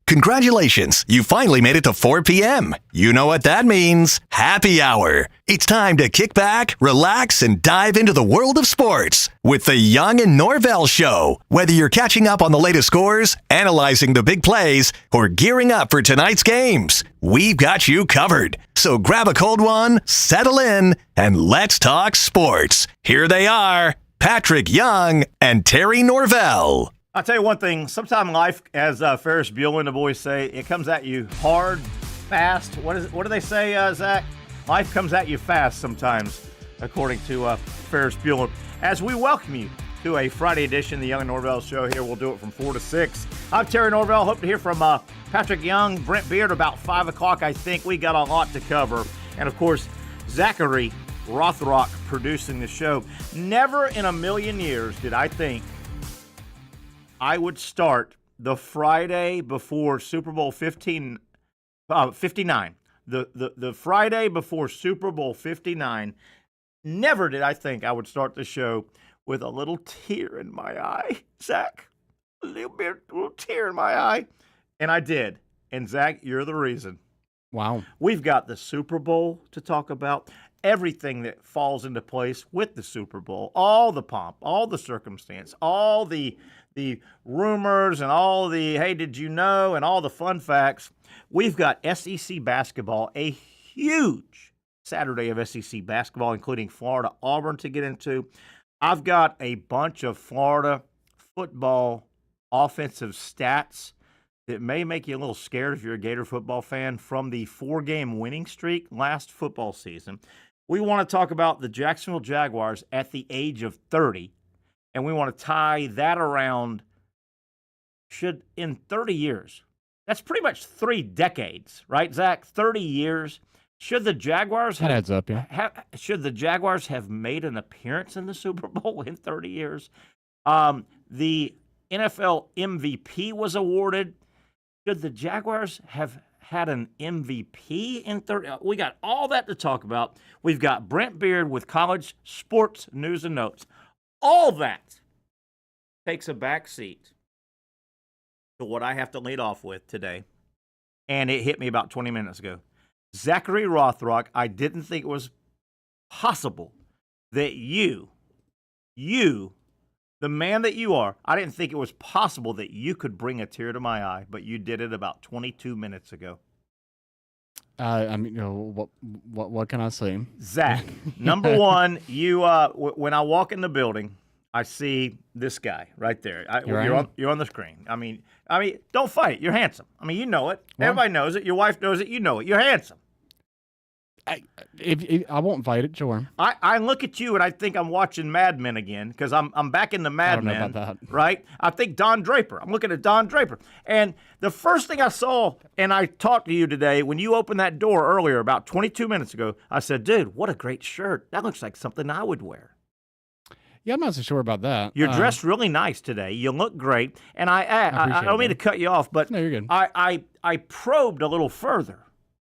Congratulations, you finally made it to 4 p.m. You know what that means. Happy hour. It's time to kick back, relax, and dive into the world of sports with the Young and Norvelle Show. Whether you're catching up on the latest scores, analyzing the big plays, or gearing up for tonight's games, we've got you covered. So grab a cold one, settle in, and let's talk sports. Here they are, Patrick Young and Terry Norvelle. I'll tell you one thing. Sometimes life, as Ferris Bueller and the boys say, it comes at you hard, fast. What do they say, Zach? Life comes at you fast sometimes, according to Ferris Bueller. As we welcome you to a Friday edition of the Young and Norvelle Show here, we'll do it from 4 to 6. I'm Terry Norvelle. Hope to hear from Patrick Young, Brent Beaird about 5 o'clock. I think we got a lot to cover. And, of course, Zachary Rothrock producing the show. Never in a million years did I think I would start the Friday before Super Bowl 59. The Friday before Super Bowl 59. Never did I think I would start the show with a little tear in my eye, Zach. A little tear in my eye. And I did. And, Zach, you're the reason. Wow. We've got the Super Bowl to talk about. Everything that falls into place with the Super Bowl. All the pomp, all the circumstance, all the rumors and all the, hey, did you know, and all the fun facts. We've got SEC basketball, a huge Saturday of SEC basketball, including Florida-Auburn to get into. I've got a bunch of Florida football offensive stats that may make you a little scared if you're a Gator football fan from the 4-game winning streak last football season. We want to talk about the Jacksonville Jaguars at the age of 30. And we want to tie that around, in 30 years, that's pretty much 3 decades, right, Zach? 30 years. Should the Jaguars that adds up, yeah. Should the Jaguars have made an appearance in the Super Bowl in 30 years? The NFL MVP was awarded. Should the Jaguars have had an MVP in 30? We got all that to talk about. We've got Brent Beaird with college sports news and notes. All that takes a back seat to what I have to lead off with today. And it hit me about 20 minutes ago. Zachary Rothrock, I didn't think it was possible that you, the man that you are, I didn't think it was possible that you could bring a tear to my eye, but you did it about 22 minutes ago. I mean, what can I say? Zach, number one, you when I walk in the building, I see this guy right there. You're on the screen. I mean, don't fight it. You're handsome. I mean, you know it. Well, everybody knows it. Your wife knows it. You know it. You're handsome. I won't fight it, sure. I look at you and I think I'm watching Mad Men again because I'm back in the Mad Men. I don't know about that. Right? I think Don Draper. I'm looking at Don Draper. And the first thing I saw, and I talked to you today, when you opened that door earlier about 22 minutes ago, I said, dude, what a great shirt. That looks like something I would wear. Yeah, I'm not so sure about that. You're dressed really nice today. You look great. And I don't mean to cut you off, but no, you're good. I probed a little further.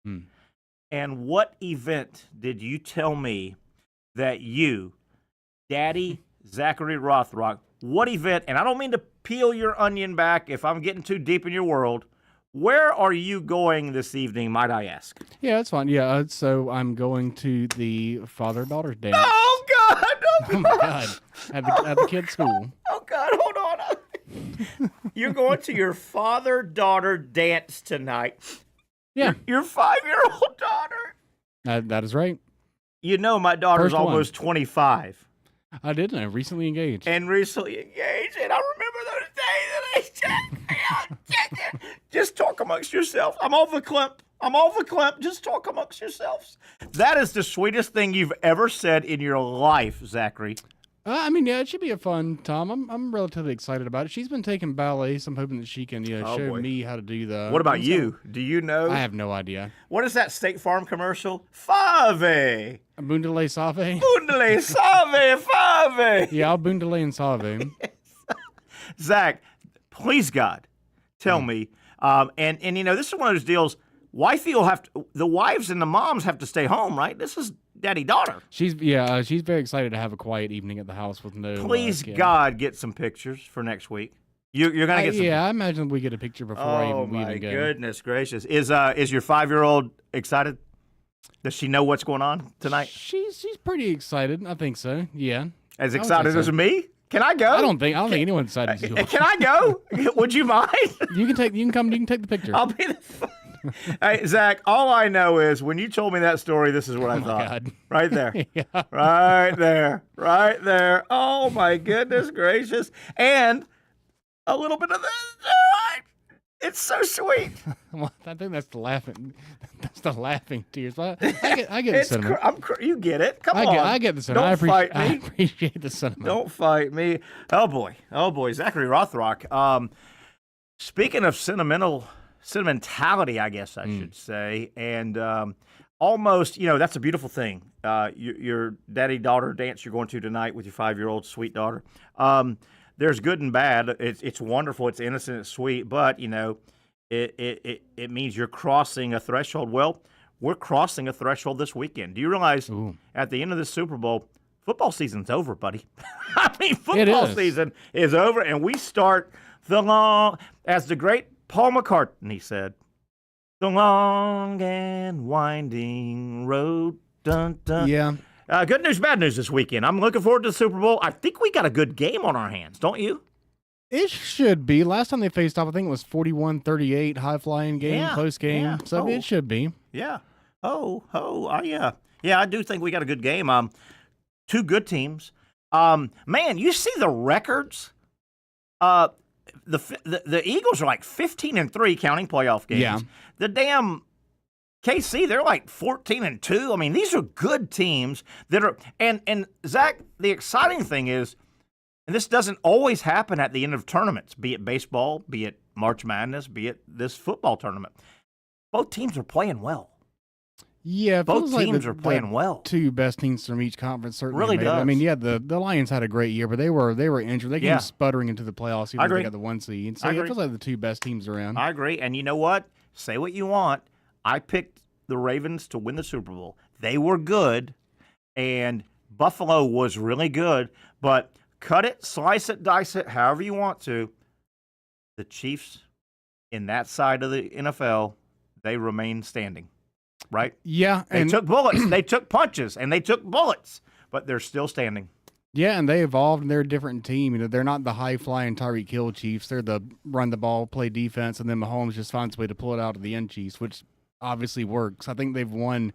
Hmm. And what event did you tell me that you, Daddy Zachary Rothrock, what event, and I don't mean to peel your onion back if I'm getting too deep in your world, where are you going this evening, might I ask? Yeah, that's fine. Yeah, so I'm going to the father-daughter dance. Oh, God! Oh, my God. At the kids' school. Oh, God, hold on. You're going to your father-daughter dance tonight. Yeah. Your 5-year-old daughter. That is right. You know my daughter's First one. almost 25. I didn't. I recently engaged. And recently engaged, and I remember those days that just talk amongst yourself. I'm off the clip. Just talk amongst yourselves. That is the sweetest thing you've ever said in your life, Zachary. I mean, yeah, it should be a fun time. I'm relatively excited about it. She's been taking ballet, so I'm hoping that she can show me how to do the. What about you? Do you know? I have no idea. What is that State Farm commercial? Fave. Bundele Save? Bundele Save, Fave. Yeah, I'll Bundele and Save. Zach, please God, tell me. And this is one of those deals. Wifey will have to, the wives and the moms have to stay home, right? This is daddy-daughter. She's very excited to have a quiet evening at the house with no. Please God, get some pictures for next week. You're gonna get some. Yeah, I imagine we get a picture before we even go. Oh my goodness gracious! Is your 5-year-old excited? Does she know what's going on tonight? She's pretty excited. I think so. Yeah. As excited as me? Can I go? I don't think anyone's excited as you are. Can I go? Would you mind? You can take the picture. I'll be the. Hey, Zach, all I know is when you told me that story, this is what I thought. God. Right there. Yeah. Right there. Oh, my goodness gracious. And a little bit of this. It's so sweet. Well, I think that's the laughing tears. I get the sentiment. You get it. Come on. I get the sentiment. I appreciate the sentiment. Don't fight me. Oh, boy. Zachary Rothrock. Speaking of sentimentality, I guess I should say, and almost, that's a beautiful thing. Your daddy-daughter dance you're going to tonight with your 5-year-old sweet daughter. There's good and bad. It's wonderful. It's innocent. It's sweet. But it means you're crossing a threshold. Well, we're crossing a threshold this weekend. Do you realize at the end of the Super Bowl, football season's over, buddy? I mean, football season is over, and we start as the great Paul McCartney said, the long and winding road. Dun, dun. Yeah. Good news, bad news this weekend. I'm looking forward to the Super Bowl. I think we got a good game on our hands, don't you? It should be. Last time they faced off, I think it was 41-38, high-flying game, close game. Yeah. So it should be. Yeah. Yeah. Yeah, I do think we got a good game. Two good teams. Man, you see the records? The Eagles are like 15-3 counting playoff games. Yeah. The damn KC, they're like 14-2. I mean, these are good teams that are and Zach, the exciting thing is, and this doesn't always happen at the end of tournaments, be it baseball, be it March Madness, be it this football tournament. Both teams are playing well. Yeah, both teams are playing well. Two best teams from each conference certainly. Really does. I mean, yeah, the Lions had a great year, but they were injured. They came sputtering into the playoffs. Even though they got the 1 seed. So it feels like the two best teams around. I agree. And you know what? Say what you want. I picked the Ravens to win the Super Bowl. They were good, and Buffalo was really good. But cut it, slice it, dice it, however you want to. The Chiefs, in that side of the NFL, they remain standing. Right? Yeah. They took bullets. They took punches, and they took bullets, but they're still standing. Yeah, and they evolved, and they're a different team. They're not the high-flying Tyreek Hill Chiefs. They're the run-the-ball, play defense, and then Mahomes just finds a way to pull it out of the end Chiefs, which obviously works. I think they've won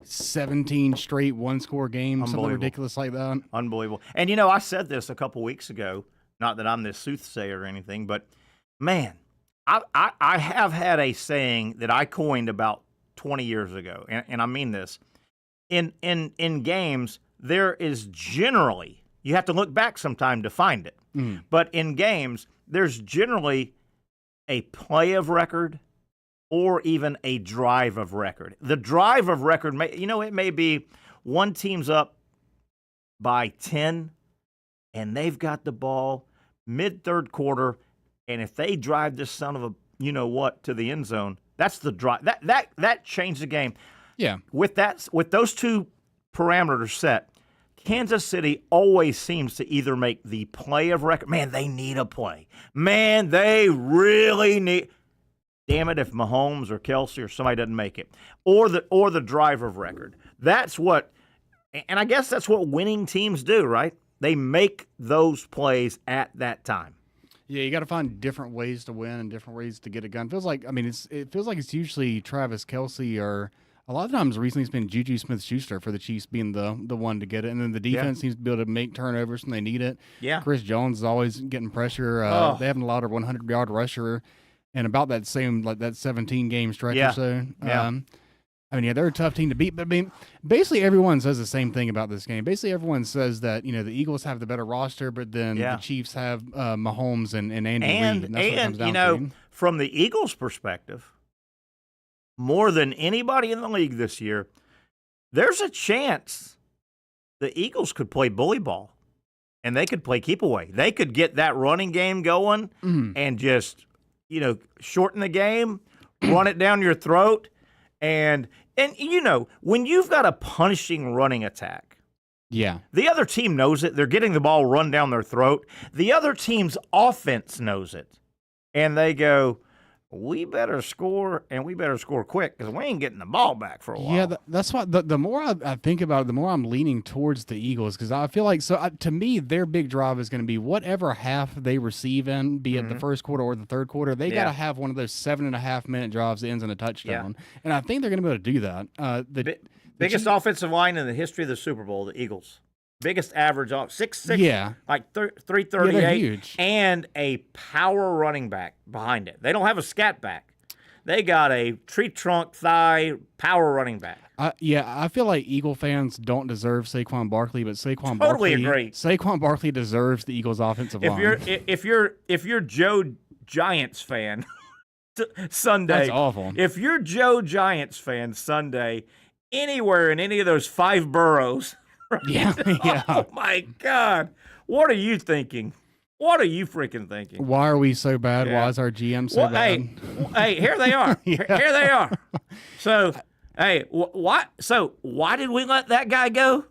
17 straight one-score games, something ridiculous like that. Unbelievable. And, I said this a couple weeks ago, not that I'm this soothsayer or anything, but, man, I have had a saying that I coined about 20 years ago, and I mean this. In games, there is generally, you have to look back sometime to find it, but in games, there's generally a play of record or even a drive of record. The drive of record, it may be one team's up by 10, and they've got the ball mid-third quarter, and if they drive this son of a you-know-what to the end zone, that's the drive. That changed the game. Yeah. With those two parameters set, Kansas City always seems to either make the play of record. Man, they need a play. Man, they really need. Damn it, if Mahomes or Kelsey or somebody doesn't make it, or the drive of record. That's what, and I guess that's what winning teams do, right? They make those plays at that time. Yeah, you got to find different ways to win and different ways to get it done. It feels like it's usually Travis Kelsey, or a lot of times recently it's been Juju Smith-Schuster for the Chiefs being the one to get it, and then the defense seems to be able to make turnovers when they need it. Yeah, Chris Jones is always getting pressure. They haven't allowed a 100-yard rusher in about that same that 17-game stretch or so. Yeah. They're a tough team to beat, but basically everyone says the same thing about this game. Basically everyone says that, the Eagles have the better roster, but then the Chiefs have Mahomes and Andy Reid. And that's what it comes down to. From the Eagles' perspective, more than anybody in the league this year, there's a chance the Eagles could play bully ball, and they could play keep away. They could get that running game going and just, shorten the game, run it down your throat, and when you've got a punishing running attack, the other team knows it. They're getting the ball run down their throat. The other team's offense knows it, and they go, we better score, and we better score quick because we ain't getting the ball back for a while. Yeah, that's why the more I think about it, the more I'm leaning towards the Eagles, because I feel like to me, their big drive is going to be whatever half they receive in, be it the first quarter or the third quarter, they got to have one of those 7.5-minute drives that ends in a touchdown. And I think they're going to be able to do that. The biggest offensive line in the history of the Super Bowl, the Eagles. Biggest average off 6'6", like 338, and a power running back behind it. They don't have a scat back. They got a tree trunk thigh power running back. I feel like Eagle fans don't deserve Saquon Barkley, but agree. Saquon Barkley deserves the Eagles' offensive line. If you're Joe Giants fan Sunday, that's awful. If you're Joe Giants fan Sunday, anywhere in any of those 5 boroughs. Yeah. Oh, my God. What are you thinking? What are you freaking thinking? Why are we so bad? Why is our GM so bad? Hey, here they are. Here they are. So, why did we let that guy go?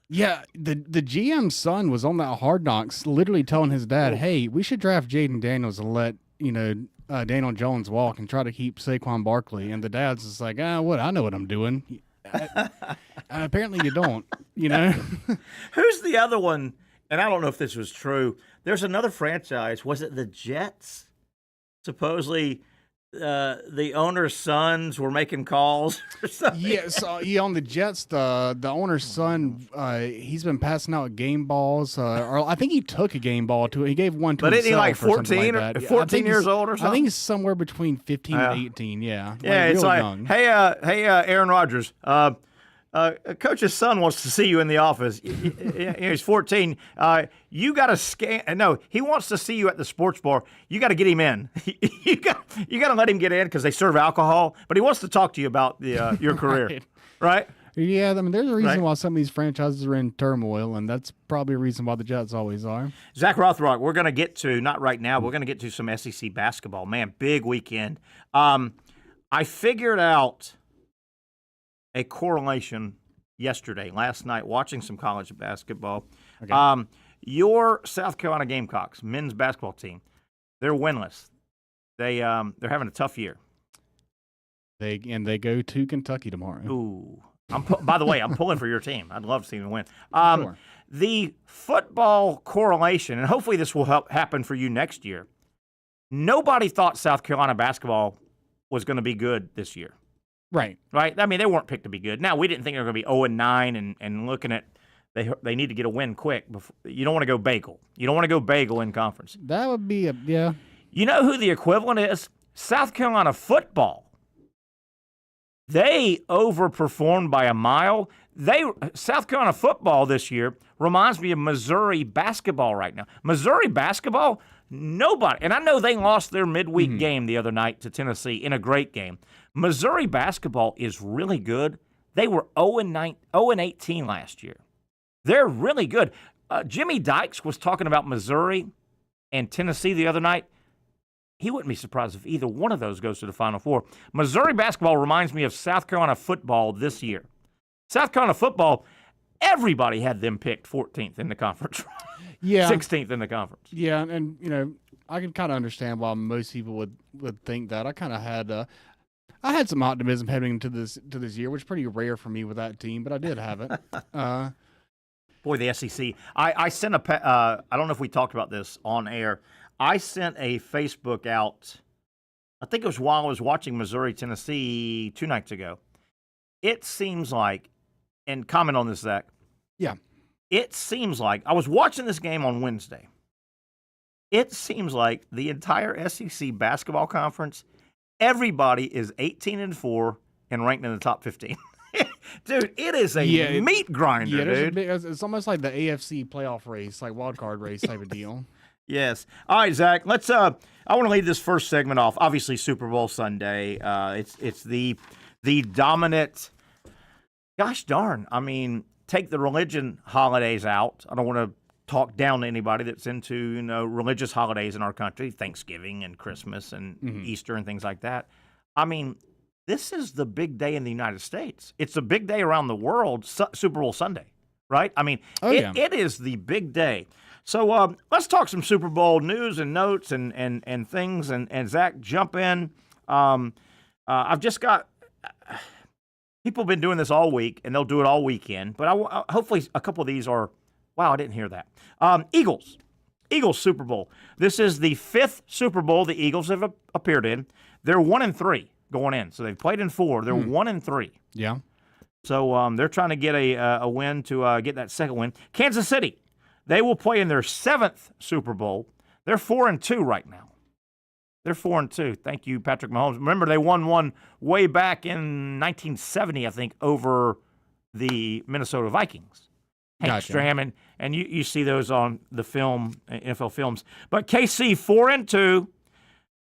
Yeah, the GM's son was on that Hard Knocks literally telling his dad, hey, we should draft Jaden Daniels and let, Daniel Jones walk and try to keep Saquon Barkley. And the dad's just like, I know what I'm doing. Apparently you don't, Who's the other one? And I don't know if this was true. There's another franchise. Was it the Jets? Supposedly the owner's sons were making calls or something. Yeah, so on the Jets, the owner's son, he's been passing out game balls. Or I think he took a game ball to it. He gave one to himself. But isn't he like 14 or 14 years old or something? I think he's somewhere between 15 and 18. Yeah. Yeah, it's like, young. hey, Aaron Rodgers. Coach's son wants to see you in the office. He's 14. You got to scan. No, he wants to see you at the sports bar. You got to get him in. you got to let him get in because they serve alcohol. But he wants to talk to you about your career, right? Yeah, there's a reason why some of these franchises are in turmoil, and that's probably a reason why the Jets always are. Zach Rothrock, we're going to get to, not right now, we're going to get to some SEC basketball. Man, big weekend. I figured out a correlation last night, watching some college basketball. Okay. Your South Carolina Gamecocks men's basketball team, they're winless. They're having a tough year. They go to Kentucky tomorrow. Ooh. By the way, I'm pulling for your team. I'd love to see them win. Sure. The football correlation, and hopefully this will happen for you next year. Nobody thought South Carolina basketball was going to be good this year. Right. I mean, they weren't picked to be good. Now, we didn't think they were going to be 0-9 and looking at they need to get a win quick. You don't want to go bagel. You don't want to go bagel in conference. That would be yeah. You know who the equivalent is? South Carolina football. They overperformed by a mile. South Carolina football this year reminds me of Missouri basketball right now. Missouri basketball, nobody. And I know they lost their midweek game the other night to Tennessee in a great game. Missouri basketball is really good. They were 0-18 last year. They're really good. Jimmy Dykes was talking about Missouri and Tennessee the other night. He wouldn't be surprised if either one of those goes to the Final Four. Missouri basketball reminds me of South Carolina football this year. South Carolina football, everybody had them picked 14th in the conference. Yeah. 16th in the conference. Yeah, and I can kind of understand why most people would think that. I kind of had I had some optimism heading into this year, which is pretty rare for me with that team, but I did have it. Boy, the SEC. I sent I don't know if we talked about this on air. I sent a Facebook out, I think it was while I was watching Missouri, Tennessee 2 nights ago. It seems like, and comment on this, Zach. Yeah. It seems like, I was watching this game on Wednesday. It seems like the entire SEC basketball conference, everybody is 18-4 and ranked in the top 15. Dude, it is a meat grinder, dude. It's almost like the AFC playoff race, like wild card race type of deal. Yes. All right, Zach. Let's. I want to lead this first segment off. Obviously, Super Bowl Sunday. It's the dominant. Gosh darn! I mean, take the religion holidays out. I don't want to talk down to anybody that's into religious holidays in our country, Thanksgiving and Christmas and Easter and things like that. I mean, this is the big day in the United States. It's a big day around the world. Super Bowl Sunday, right? I mean, it is the big day. So let's talk some Super Bowl news and notes and things. And Zach, jump in. I've just got people have been doing this all week, and they'll do it all weekend. But hopefully a couple of these are, wow, I didn't hear that. Eagles Super Bowl. This is the 5th Super Bowl the Eagles have appeared in. They're 1-3 going in. So they've played in 4. They're 1-3. Yeah. So they're trying to get a win to get that second win. Kansas City. They will play in their 7th Super Bowl. They're 4-2 right now. They're 4-2. Thank you, Patrick Mahomes. Remember, they won one way back in 1970, I think, over the Minnesota Vikings. Hank Stram, and you see those on the film, NFL films. But KC 4-2.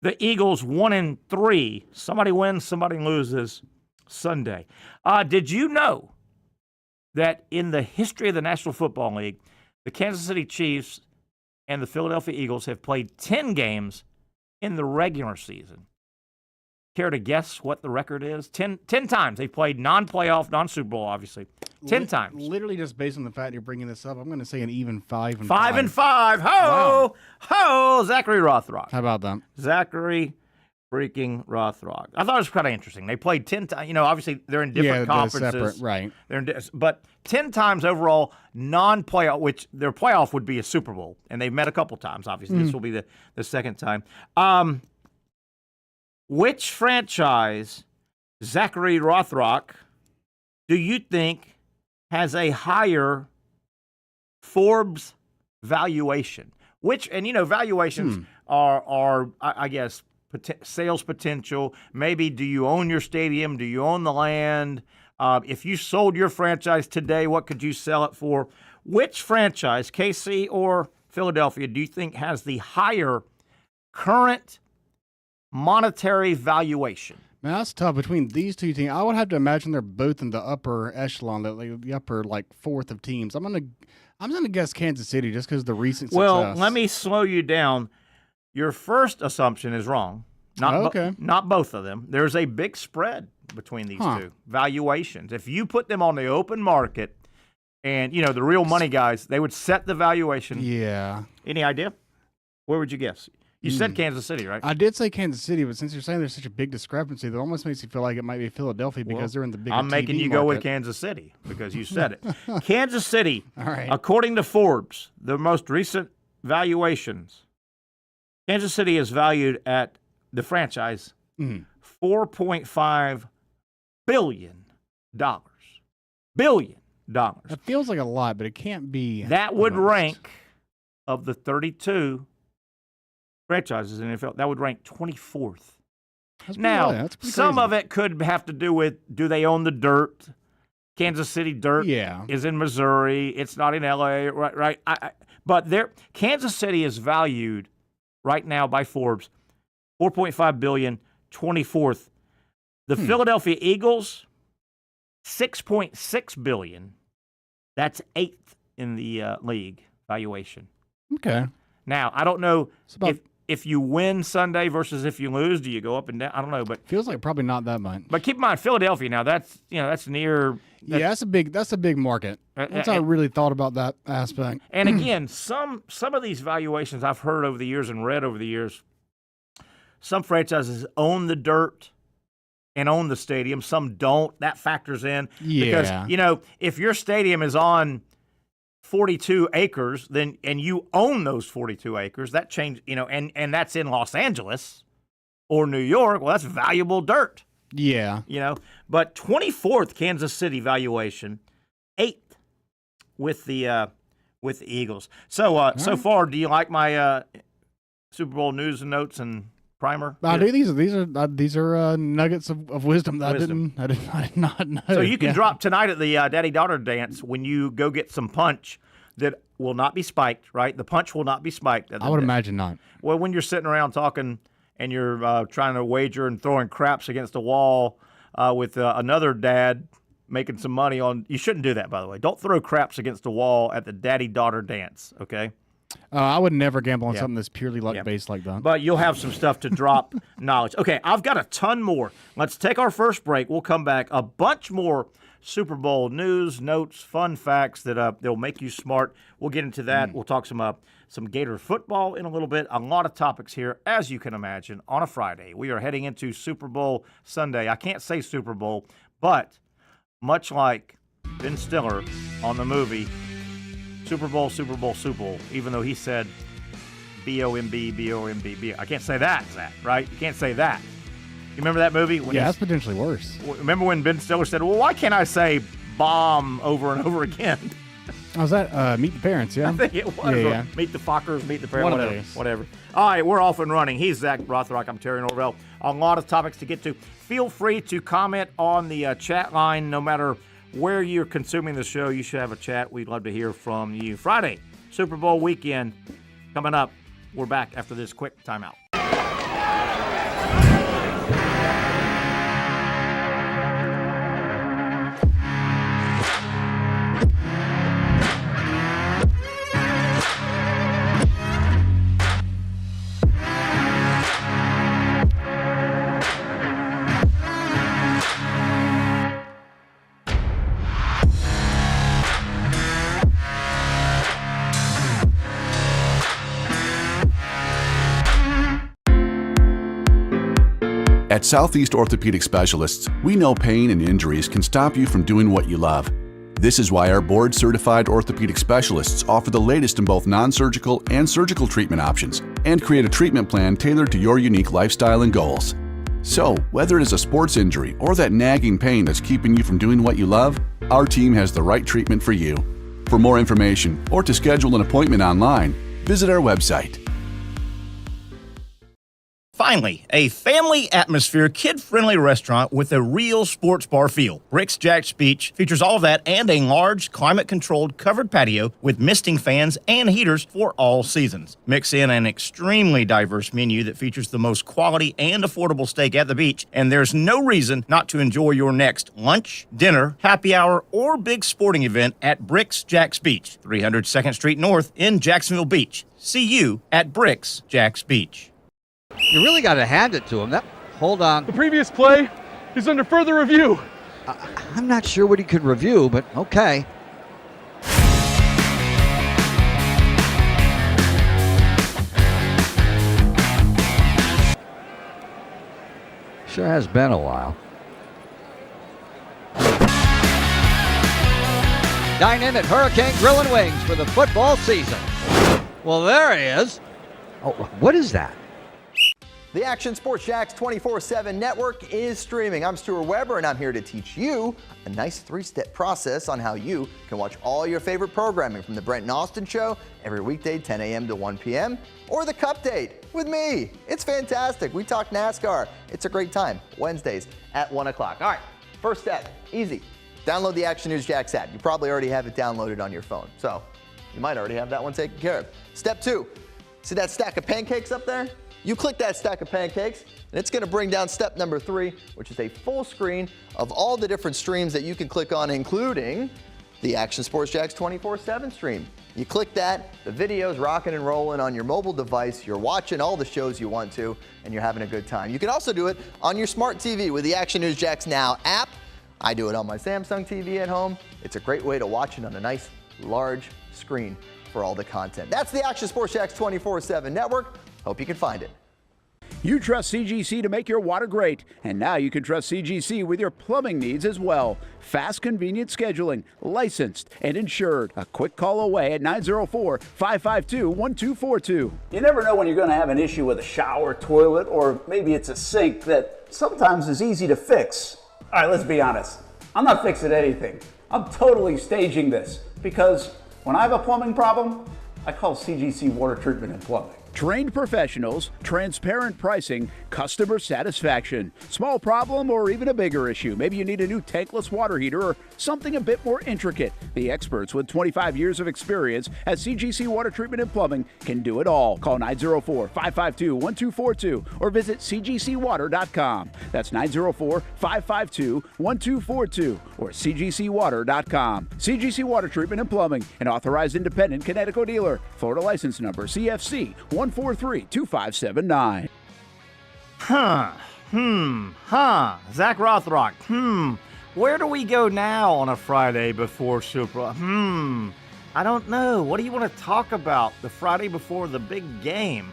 The Eagles 1-3. Somebody wins, somebody loses Sunday. Did you know that in the history of the National Football League, the Kansas City Chiefs and the Philadelphia Eagles have played 10 games in the regular season? Care to guess what the record is? 10 times. They've played non-playoff, non-Super Bowl, obviously. 10 times. Literally just based on the fact you're bringing this up, I'm going to say an even 5-5. 5-5. Ho! Wow. Ho! Zachary Rothrock. How about that? Zachary freaking Rothrock. I thought it was kind of interesting. They played 10 times. Obviously they're in different conferences. Separate, right. But 10 times overall non-playoff, which their playoff would be a Super Bowl. And they've met a couple times, obviously. This will be the second time. Which franchise, Zachary Rothrock, do you think has a higher Forbes valuation? Valuations are I guess, sales potential. Maybe do you own your stadium? Do you own the land? If you sold your franchise today, what could you sell it for? Which franchise, KC or Philadelphia, do you think has the higher current monetary valuation? Man, that's tough. Between these two teams, I would have to imagine they're both in the upper echelon, the upper fourth of teams. I'm gonna guess Kansas City just because of the recent success. Well, let me slow you down. Your first assumption is wrong. Not both of them. There's a big spread between these two valuations. If you put them on the open market, and the real money guys, they would set the valuation. Yeah. Any idea? Where would you guess? You said Kansas City, right? I did say Kansas City, but since you're saying there's such a big discrepancy, that almost makes you feel like it might be Philadelphia because they're in the bigger I'm making TV you market. go with Kansas City because you said it. Kansas City, all right. According to Forbes, the most recent valuations, Kansas City is valued at the franchise $4.5 billion. Billion dollars. That feels like a lot, but it can't be. That would rank, of the 32 franchises in the NFL, that would rank 24th. Now, some of it could have to do with, do they own the dirt? Kansas City dirt is in Missouri. It's not in L.A., right? But Kansas City is valued right now by Forbes, $4.5 billion, 24th. The Philadelphia Eagles, $6.6 billion. That's 8th in the league. valuation. Okay. Now, I don't know about- if you win Sunday versus if you lose, do you go up and down? I don't know, but Feels like probably not that much. But keep in mind, Philadelphia now, that's near. Yeah, that's a big market. Once I really thought about that aspect. And again, some of these valuations I've heard over the years and read over the years, some franchises own the dirt and own the stadium. Some don't. That factors in. Yeah. Because, if your stadium is on 42 acres, and you own those 42 acres, that change, and that's in Los Angeles or New York, well, that's valuable dirt. Yeah. But 24th Kansas City valuation, 8th with the Eagles. So so far, do you like my Super Bowl news and notes and primer? I do. These are nuggets of wisdom that I did not know. So you can drop tonight at the daddy-daughter dance when you go get some punch that will not be spiked, right? The punch will not be spiked. I would imagine not. Well, when you're sitting around talking and you're trying to wager and throwing craps against a wall with another dad making some money on, you shouldn't do that, by the way. Don't throw craps against a wall at the daddy-daughter dance, okay? I would never gamble on something that's purely luck-based like that. But you'll have some stuff to drop knowledge. Okay, I've got a ton more. Let's take our first break. We'll come back. A bunch more Super Bowl news, notes, fun facts that'll make you smart. We'll get into that. We'll talk some Gator football in a little bit. A lot of topics here, as you can imagine, on a Friday. We are heading into Super Bowl Sunday. I can't say Super Bowl, but much like Ben Stiller on the movie Super Bowl, Super Bowl, Super Bowl, even though he said B-O-M-B, B-O-M-B, B. I can't say that, Zach, right? You can't say that. You remember that movie? That's potentially worse. Remember when Ben Stiller said, well, why can't I say bomb over and over again? Was that Meet the Parents, yeah? I think it was. Yeah. Meet the Fockers, Meet the Parents, whatever. All right, we're off and running. He's Zach Rothrock. I'm Terry Norvelle. A lot of topics to get to. Feel free to comment on the chat line. No matter where you're consuming the show, you should have a chat. We'd love to hear from you. Friday, Super Bowl weekend coming up. We're back after this quick timeout. At Southeast Orthopedic Specialists, we know pain and injuries can stop you from doing what you love. This is why our board-certified orthopedic specialists offer the latest in both non-surgical and surgical treatment options and create a treatment plan tailored to your unique lifestyle and goals. So, whether it is a sports injury or that nagging pain that's keeping you from doing what you love, our team has the right treatment for you. For more information or to schedule an appointment online, visit our website. Finally, a family atmosphere, kid-friendly restaurant with a real sports bar feel. Bricks Jack's Beach features all of that and a large, climate-controlled covered patio with misting fans and heaters for all seasons. Mix in an extremely diverse menu that features the most quality and affordable steak at the beach, and there's no reason not to enjoy your next lunch, dinner, happy hour, or big sporting event at Bricks Jack's Beach, 300 2nd Street North in Jacksonville Beach. See you at Bricks Jack's Beach. You really got to hand it to him. Hold on. The previous play is under further review. I'm not sure what he could review, but okay. Sure has been a while. Dine in at Hurricane Grill and Wings for the football season. Well, there he is. Oh, what is that? The Action Sports Jax 24/7 network is streaming. I'm Stuart Weber, and I'm here to teach you a nice three-step process on how you can watch all your favorite programming from the Brent and Austin Show every weekday 10 a.m. to 1 p.m. or the Cup Date with me. It's fantastic. We talk NASCAR. It's a great time. Wednesdays at 1 o'clock. All right, first step, easy. Download the Action News Jax app. You probably already have it downloaded on your phone, so you might already have that one taken care of. Step 2, see that stack of pancakes up there? You click that stack of pancakes, and it's going to bring down step number 3, which is a full screen of all the different streams that you can click on, including the Action Sports Jax 24/7 stream. You click that, the video's rocking and rolling on your mobile device. You're watching all the shows you want to, and you're having a good time. You can also do it on your smart TV with the Action News Jax Now app. I do it on my Samsung TV at home. It's a great way to watch it on a nice, large screen for all the content. That's the Action Sports Jax 24/7 network. Hope you can find it. You trust CGC to make your water great, and now you can trust CGC with your plumbing needs as well. Fast, convenient scheduling, licensed and insured. A quick call away at 904-552-1242. You never know when you're going to have an issue with a shower, toilet, or maybe it's a sink that sometimes is easy to fix. All right, let's be honest. I'm not fixing anything. I'm totally staging this because when I have a plumbing problem, I call CGC Water Treatment and Plumbing. Trained professionals, transparent pricing, customer satisfaction. Small problem or even a bigger issue. Maybe you need a new tankless water heater or something a bit more intricate. The experts with 25 years of experience at CGC Water Treatment and Plumbing can do it all. Call 904-552-1242 or visit cgcwater.com. That's 904-552-1242 or cgcwater.com. CGC Water Treatment and Plumbing, an authorized independent Connecticut dealer. Florida license number CFC 1432579. Zach Rothrock. Where do we go now on a Friday before Super Bowl? I don't know. What do you want to talk about the Friday before the big game?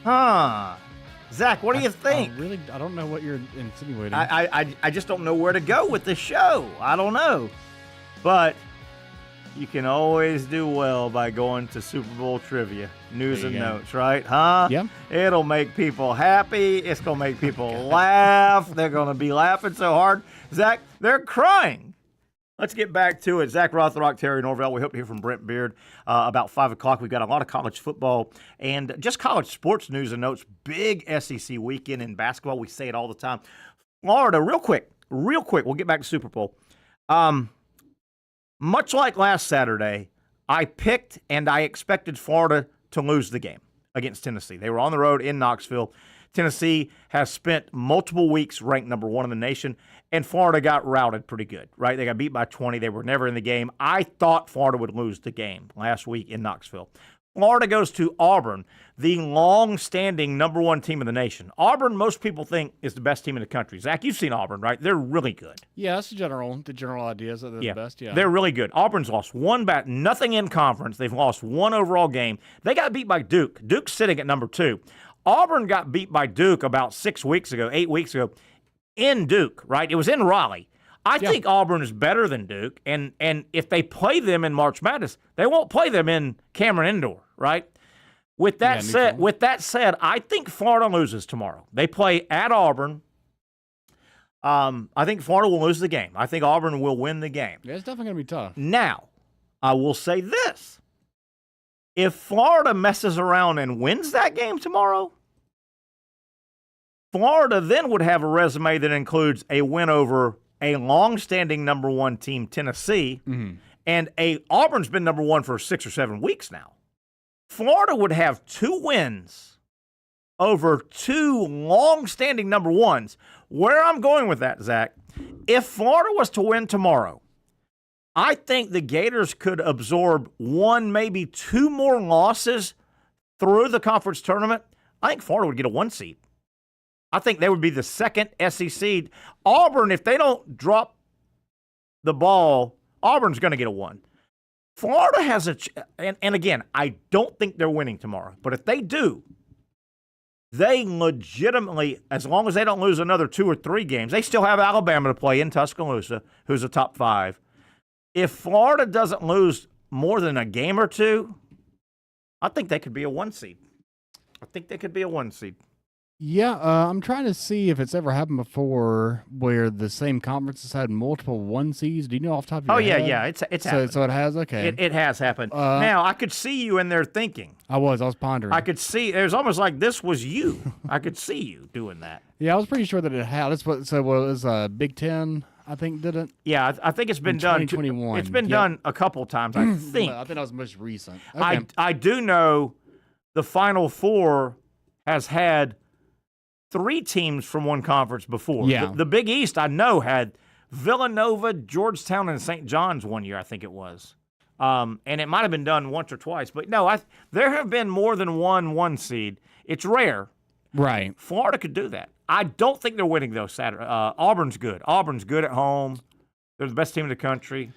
Zach, what do you think? I don't know what you're insinuating. I just don't know where to go with this show. I don't know. But you can always do well by going to Super Bowl trivia, news and notes, right? Yeah. It'll make people happy. It's going to make people laugh. They're going to be laughing so hard. Zach, they're crying. Let's get back to it. Zach Rothrock, Terry Norvelle. We hope to hear from Brent Beaird about 5 o'clock. We've got a lot of college football and just college sports news and notes. Big SEC weekend in basketball. We say it all the time. Florida, real quick. We'll get back to Super Bowl. Much like last Saturday, I picked and I expected Florida to lose the game against Tennessee. They were on the road in Knoxville. Tennessee has spent multiple weeks ranked number 1 in the nation, and Florida got routed pretty good, right? They got beat by 20. They were never in the game. I thought Florida would lose the game last week in Knoxville. Florida goes to Auburn, the long-standing number 1 team in the nation. Auburn, most people think, is the best team in the country. Zach, you've seen Auburn, right? They're really good. Yeah, that's the general idea is that they're the best. Yeah, they're really good. Auburn's lost nothing in conference. They've lost 1 overall game. They got beat by Duke. Duke's sitting at number 2. Auburn got beat by Duke about 8 weeks ago, in Duke, right? It was in Raleigh. I think Auburn is better than Duke, and if they play them in March Madness, they won't play them in Cameron Indoor, right? With that said, I think Florida loses tomorrow. They play at Auburn. I think Florida will lose the game. I think Auburn will win the game. Yeah, it's definitely going to be tough. Now, I will say this. If Florida messes around and wins that game tomorrow, Florida then would have a resume that includes a win over a long-standing number 1 team, Tennessee, and Auburn's been number 1 for 6 or 7 weeks now. Florida would have 2 wins over 2 long-standing number 1s. Where I'm going with that, Zach, if Florida was to win tomorrow, I think the Gators could absorb 1, maybe 2 more losses through the conference tournament. I think Florida would get a 1 seed. I think they would be the second SEC. Auburn, if they don't drop the ball, Auburn's going to get a 1. Florida has and again, I don't think they're winning tomorrow. But if they do, they legitimately, as long as they don't lose another 2 or 3 games, they still have Alabama to play in Tuscaloosa, who's a top 5. If Florida doesn't lose more than a game or 2, I think they could be a 1 seed. Yeah, I'm trying to see if it's ever happened before where the same conference has had multiple 1 seeds. Do you know off the top of your head? Yeah, it's happened. So it has? Okay. It has happened. Now, I could see you in there thinking. I was pondering. I could see, it was almost like this was you. I could see you doing that. Yeah, I was pretty sure that it had. It was Big Ten, I think, did it? Yeah, I think it's been done. 2021. It's been done a couple times, I think. Well, I think that was most recent. Okay. I do know the Final Four has had 3 teams from one conference before. Yeah. The Big East, I know, had Villanova, Georgetown, and St. John's one year, I think it was. And it might have been done once or twice, but no, there have been more than one seed. It's rare. Right. Florida could do that. I don't think they're winning, though, Saturday. Auburn's good. Auburn's good at home. They're the best team in the country.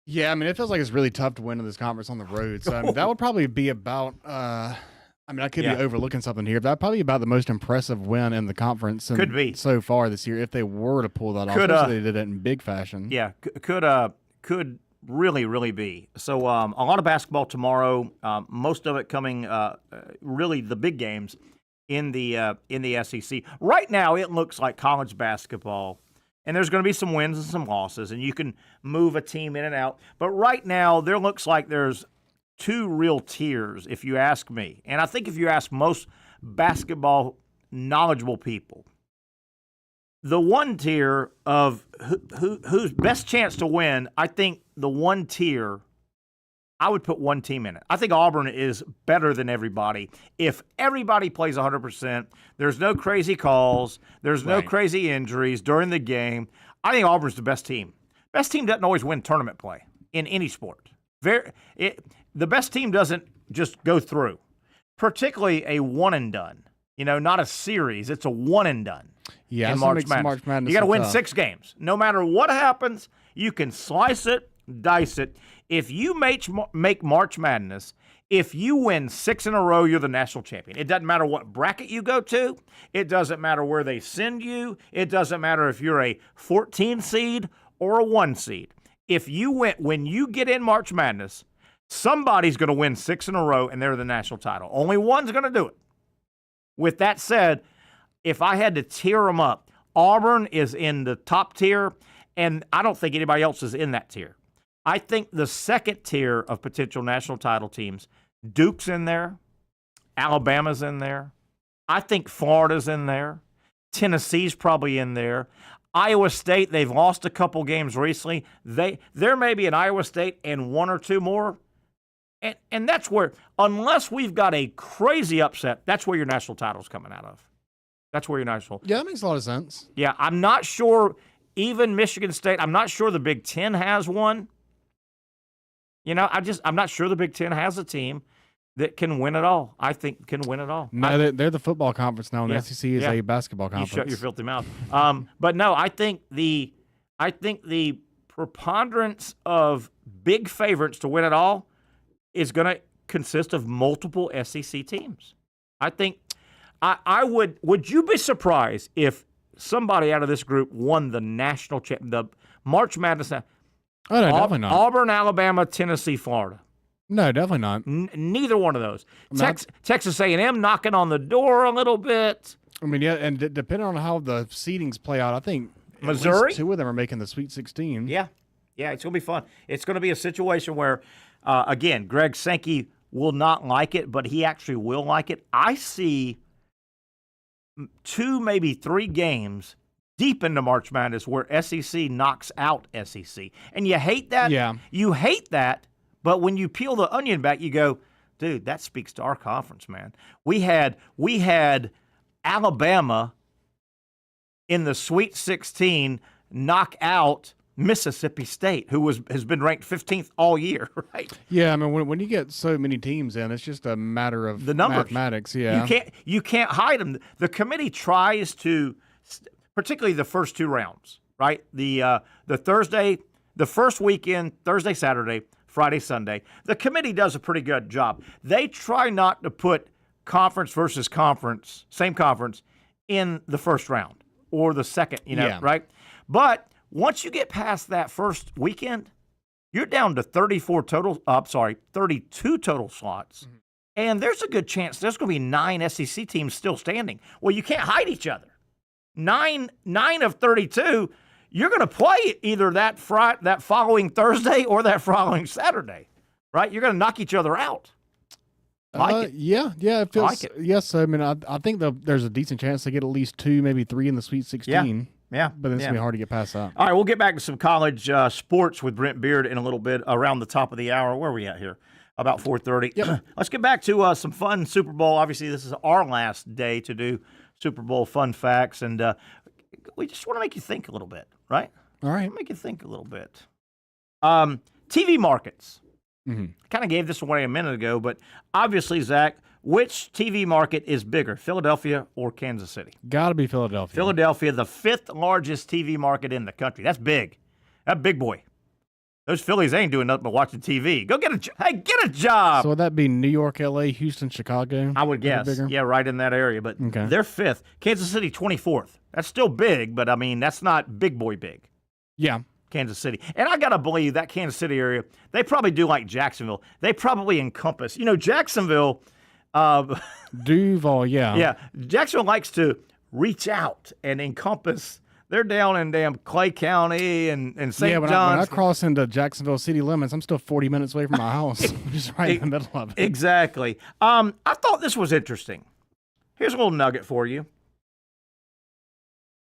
Yeah, I mean, it feels like it's really tough to win in this conference on the road. So I mean, that would probably be about I could be overlooking something here. That'd probably be about the most impressive win in the conference could be so far this year if they were to pull that off. Especially they did it in big fashion. Yeah, could really be. So a lot of basketball tomorrow. Most of it coming really the big games in the SEC. Right now, it looks like college basketball. And there's going to be some wins and some losses, and you can move a team in and out. But right now, there looks like there's two real tiers, if you ask me. And I think if you ask most basketball knowledgeable people, the one tier of whose best chance to win, I think the one tier, I would put one team in it. I think Auburn is better than everybody. If everybody plays 100%, there's no crazy calls, there's no crazy injuries during the game, I think Auburn's the best team. Best team doesn't always win tournament play in any sport. The best team doesn't just go through, particularly a one and done. Not a series. It's a one and done. Yeah, in March Madness. You got to win 6 games. No matter what happens, you can slice it, dice it. If you make March Madness, if you win 6 in a row, you're the national champion. It doesn't matter what bracket you go to. It doesn't matter where they send you. It doesn't matter if you're a 14 seed or a 1 seed. If you when you get in March Madness, somebody's going to win 6 in a row, and they're the national title. Only one's going to do it. With that said, if I had to tier them up, Auburn is in the top tier, and I don't think anybody else is in that tier. I think the second tier of potential national title teams, Duke's in there, Alabama's in there. I think Florida's in there. Tennessee's probably in there. Iowa State, they've lost a couple games recently. There may be an Iowa State and 1 or 2 more. And that's where, unless we've got a crazy upset, that's where your national title's coming out of. That's where your national. Yeah, that makes a lot of sense. Yeah, I'm not sure, even Michigan State, I'm not sure the Big Ten has one. I'm not sure the Big Ten has a team that can win it all. I think can win it all. No, they're the football conference now, and the SEC is a basketball conference. You shut your filthy mouth. But no, I think the preponderance of big favorites to win it all is going to consist of multiple SEC teams. I think I would you be surprised if somebody out of this group won the national the March Madness? Oh, no, definitely not. Auburn, Alabama, Tennessee, Florida. No, definitely not. Neither one of those. Texas A&M knocking on the door a little bit. I mean, yeah, and depending on how the seedings play out, I think Missouri, at least 2 of them are making the Sweet 16. Yeah, it's going to be fun. It's going to be a situation where, again, Greg Sankey will not like it, but he actually will like it. I see 2, maybe 3 games deep into March Madness where SEC knocks out SEC. And you hate that. Yeah. You hate that, but when you peel the onion back, you go, dude, that speaks to our conference, man. We had Alabama in the Sweet 16 knock out Mississippi State, who has been ranked 15th all year, right? Yeah, I mean, when you get so many teams in, it's just a matter of the numbers. Mathematics. Yeah, you can't hide them. The committee tries to, particularly the first 2 rounds, right? The Thursday, the first weekend, Thursday, Saturday, Friday, Sunday. The committee does a pretty good job. They try not to put conference versus conference, same conference, in the first round or the second, right? But once you get past that first weekend, you're down to 32 total slots. Mm-hmm. And there's a good chance there's going to be 9 SEC teams still standing. Well, you can't hide each other. 9 of 32, you're going to play either that following Thursday or that following Saturday, right? You're going to knock each other out. Like it. Yeah, it feels like it. Yes, I mean, I think there's a decent chance they get at least 2, maybe 3 in the Sweet 16. Yeah, but it's going to be hard to get past that. All right, we'll get back to some college sports with Brent Beaird in a little bit around the top of the hour. Where are we at here? About 4:30. Yep. Let's get back to some fun Super Bowl. Obviously, this is our last day to do Super Bowl fun facts, and we just want to make you think a little bit, right? All right. Make you think a little bit. TV markets. Kind of gave this away a minute ago, but obviously, Zach, which TV market is bigger, Philadelphia or Kansas City? Got to be Philadelphia. Philadelphia, the 5th largest TV market in the country. That's big. That big boy. Those Phillies ain't doing nothing but watching TV. Go get a job. So would that be New York, L.A., Houston, Chicago? I would guess. Yeah, right in that area. But they're 5th. Kansas City, 24th. That's still big, but, I mean, that's not big boy big. Yeah. Kansas City. And I got to believe that Kansas City area, they probably do like Jacksonville. They probably encompass. Jacksonville. Duval, yeah. Yeah. Jacksonville likes to reach out and encompass. They're down in damn Clay County and St. Yeah, John's. when I cross into Jacksonville city limits, I'm still 40 minutes away from my house. I'm just right in the middle of it. Exactly. I thought this was interesting. Here's a little nugget for you.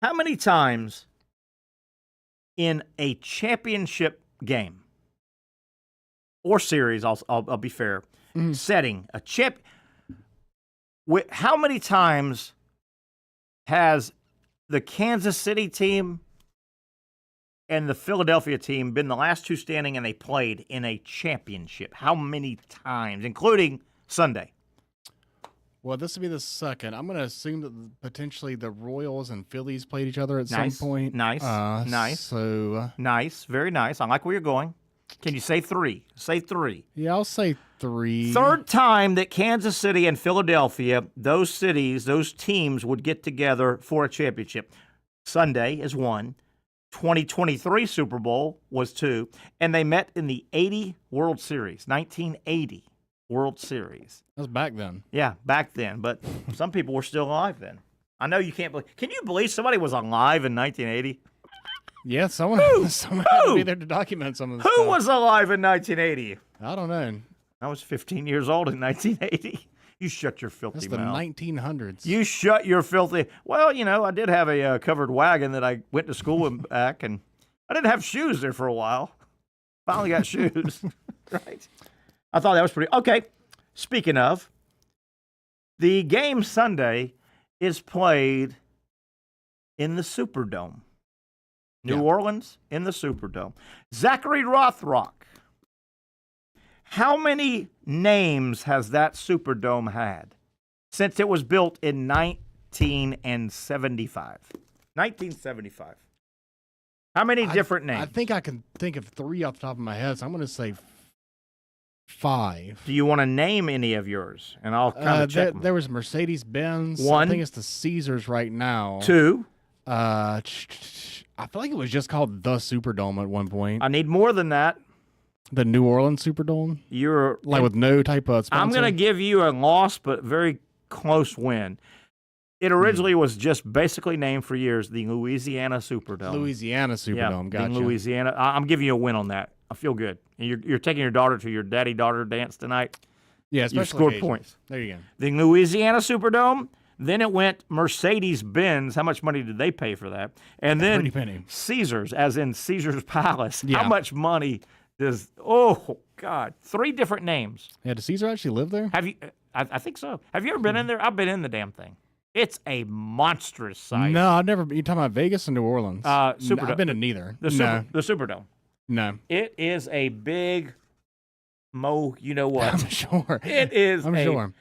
How many times in a championship game or series, I'll be fair, setting a how many times has the Kansas City team and the Philadelphia team been the last two standing and they played in a championship? How many times, including Sunday? Well, this would be the second. I'm going to assume that potentially the Royals and Phillies played each other at some point. Nice. Nice. Very nice. I like where you're going. Can you say 3? Say 3. Yeah, I'll say 3. Third time that Kansas City and Philadelphia, those cities, those teams would get together for a championship. Sunday is 1. 2023 Super Bowl was 2. And they met in the 80 World Series, 1980 World Series. That was back then. Yeah, back then. But some people were still alive then. I know you can't believe. Can you believe somebody was alive in 1980? Yeah, someone had to be there to document some of this Who stuff. was alive in 1980? I don't know. I was 15 years old in 1980. You shut your filthy That's the mouth. 1900s. You shut your filthy. Well, I did have a covered wagon that I went to school and back, and I didn't have shoes there for a while. Finally got shoes. Right. I thought that was pretty. Okay. Speaking of, the game Sunday is played in the Superdome. New Orleans in the Superdome. Zachary Rothrock. How many names has that Superdome had since it was built in 1975? 1975. How many different names? I think I can think of 3 off the top of my head, so I'm going to say 5. Do you want to name any of yours? And I'll kind of check them. There was Mercedes-Benz. 1. I think it's the Caesars right now. 2. I feel like it was just called the Superdome at one point. I need more than that. The New Orleans Superdome? You're like with no type of sponsor? I'm going to give you a loss, but very close win. It originally was just basically named for years the Louisiana Superdome. Louisiana Superdome, gotcha. In Louisiana. I'm giving you a win on that. I feel good. And you're taking your daughter to your daddy-daughter dance tonight. Yeah, you scored points. There you go. The Louisiana Superdome. Then it went Mercedes-Benz. How much money did they pay for that? And then Caesars, as in Caesar's Palace. Yeah. How much money does? Oh God, 3 different names. Yeah, does Caesar actually live there? Have you? I think so. Have you ever been in there? I've been in the damn thing. It's a monstrous size. No, I've never. You talking about Vegas or New Orleans? Superdome. No, I've been to neither. The Superdome. No. It is a big. You know what? I'm sure. It is. I'm sure.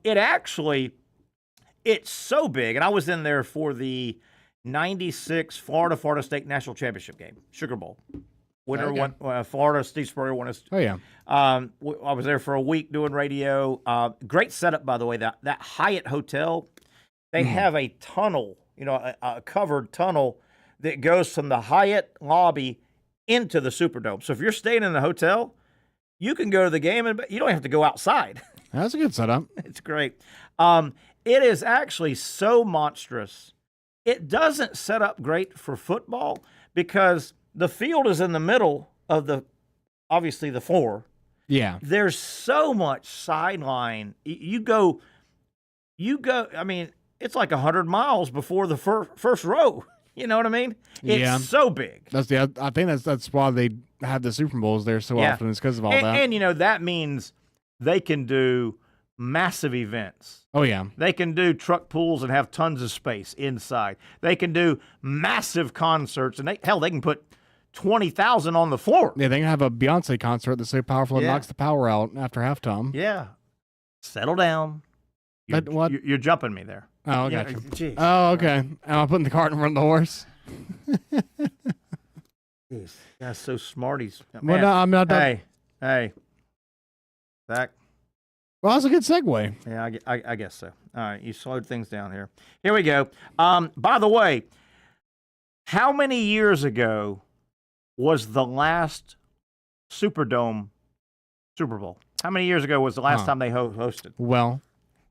It actually. It's so big, and I was in there for the '96 Florida State National Championship game, Sugar Bowl. Winner won. Florida. Steve Spurrier won us. Oh yeah. I was there for a week doing radio. Great setup, by the way. That Hyatt Hotel, they have a tunnel, a covered tunnel that goes from the Hyatt lobby into the Superdome. So if you're staying in the hotel, you can go to the game, and you don't have to go outside. That's a good setup. It's great. It is actually so monstrous. It doesn't set up great for football because the field is in the middle of obviously the floor. Yeah. There's so much sideline. You go, I mean, it's like 100 miles before the first row. You know what I mean? It's so big. I think that's why they have the Super Bowls there so often. It's because of all that. And, that means they can do massive events. Oh, yeah. They can do truck pools and have tons of space inside. They can do massive concerts, and they can put 20,000 on the floor. Yeah, they can have a Beyonce concert that's so powerful it knocks the power out after halftime. Yeah. Settle down. You're jumping me there. Oh, gotcha. Oh, okay. Am I putting the cart in front of the horse? Jeez. That's so smarties. Well, no, I'm not. Hey. Zach. Well, that's a good segue. Yeah, I guess so. All right, you slowed things down here. Here we go. By the way, how many years ago was the last Superdome Super Bowl? How many years ago was the last time they hosted? Well,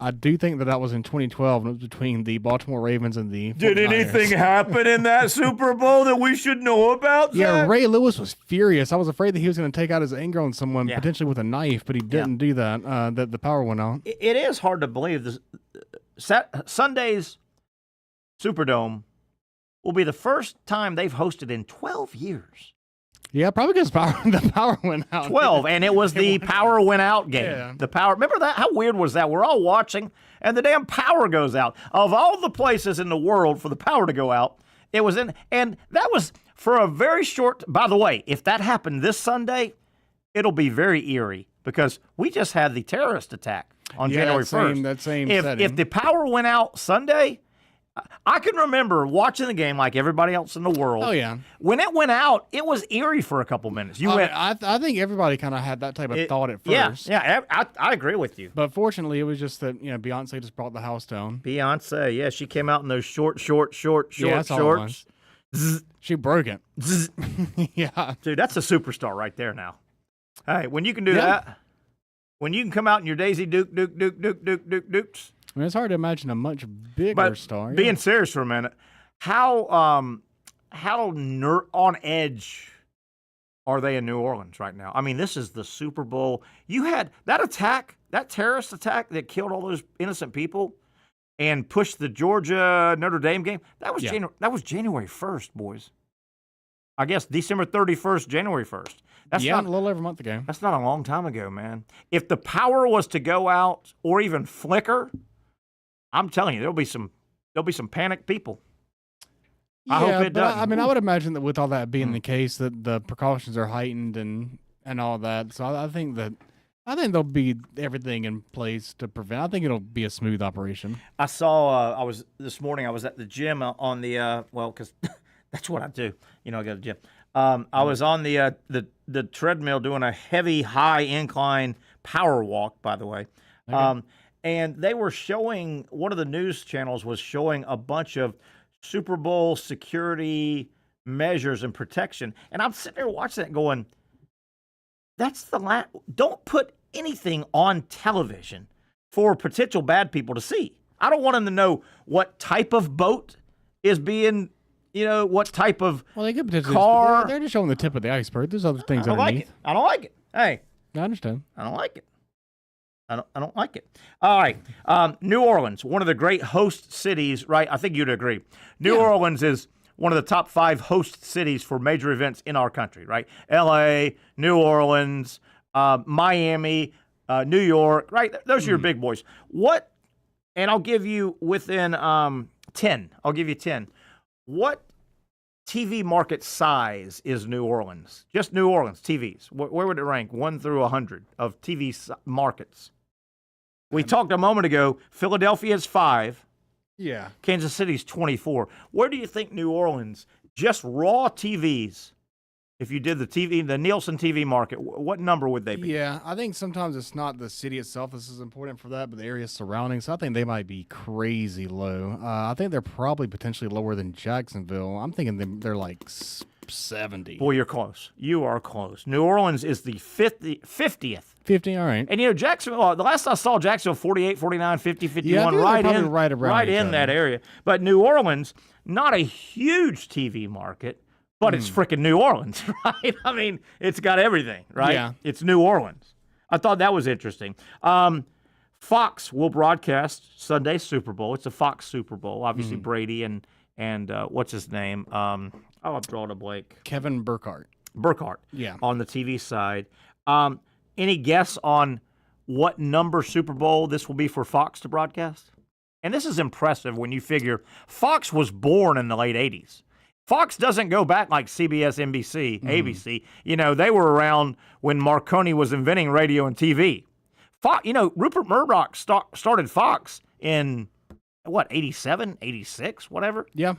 I do think that was in 2012, and it was between the Baltimore Ravens and the 49ers. Did anything happen in that Super Bowl that we should know about, Zach? Yeah, Ray Lewis was furious. I was afraid that he was going to take out his anger on someone, potentially with a knife, but he didn't do that. That the power went out. It is hard to believe this. Sunday's Superdome will be the first time they've hosted in 12 years. Yeah, probably because the power went out. 12, and it was the power went out game. Yeah. The power. Remember that? How weird was that? We're all watching, and the damn power goes out. Of all the places in the world for the power to go out, it was in, and that was for a very short. By the way, if that happened this Sunday, it'll be very eerie because we just had the terrorist attack on January 1st. That same setting. If the power went out Sunday, I can remember watching the game like everybody else in the world. Oh, yeah. When it went out, it was eerie for a couple minutes. I think everybody kind of had that type of thought at first. Yeah, I agree with you. But fortunately, it was just that, Beyonce just brought the house down. Beyonce, yeah, she came out in those short shorts. She broke it. Yeah. Dude, that's a superstar right there now. Hey, when you can do that, when you can come out in your Daisy Dukes. I mean, it's hard to imagine a much bigger star. Being serious for a minute, how on edge are they in New Orleans right now? I mean, this is the Super Bowl. You had that attack, that terrorist attack that killed all those innocent people and pushed the Georgia Notre Dame game. That was January 1st, boys. I guess December 31st, January 1st. That's not a little over a month ago. That's not a long time ago, man. If the power was to go out or even flicker, I'm telling you, there'll be some panicked people. I hope it does. I mean, I would imagine that with all that being the case, that the precautions are heightened and all that. So I think there'll be everything in place to prevent. I think it'll be a smooth operation. I saw. This morning. I was at the gym on the because that's what I do. I go to the gym. I was on the treadmill doing a heavy, high incline power walk. By the way. Okay. And they were showing, one of the news channels was showing a bunch of Super Bowl security measures and protection. And I'm sitting there watching that going, that's the last. Don't put anything on television for potential bad people to see. I don't want them to know what type of boat is being, what type of car. They're just showing the tip of the iceberg. There's other things underneath. I don't like it. Hey. I understand. I don't like it. I don't like it. All right. New Orleans, one of the great host cities, right? I think you'd agree. New Orleans is one of the top 5 host cities for major events in our country, right? L.A., New Orleans, Miami, New York, right? Those are your big boys. And I'll give you within 10. I'll give you 10. What TV market size is New Orleans? Just New Orleans TVs. Where would it rank? 1 through 100 of TV markets. We talked a moment ago. Philadelphia's 5. Yeah. Kansas City's 24. Where do you think New Orleans, just raw TVs, if you did the Nielsen TV market, what number would they be? Yeah, I think sometimes it's not the city itself this is important for that, but the area surrounding. So I think they might be crazy low. I think they're probably potentially lower than Jacksonville. I'm thinking they're like 70. Boy, you're close. You are close. New Orleans is the 50th. 50, all right. And, Jacksonville, the last I saw Jacksonville, 48, 49, 50, 51, right in that area. But New Orleans, not a huge TV market, but it's freaking New Orleans, right? I mean, it's got everything, right? Yeah. It's New Orleans. I thought that was interesting. Fox will broadcast Sunday's Super Bowl. It's a Fox Super Bowl. Obviously, Brady and what's his name? I've drawn a blank. Kevin Burkhardt. Yeah. On the TV side. Any guess on what number Super Bowl this will be for Fox to broadcast? And this is impressive when you figure Fox was born in the late 80s. Fox doesn't go back like CBS, NBC, ABC. You know, they were around when Marconi was inventing radio and TV. Fox, you know, Rupert Murdoch started Fox in, 87, 86, whatever? Yeah.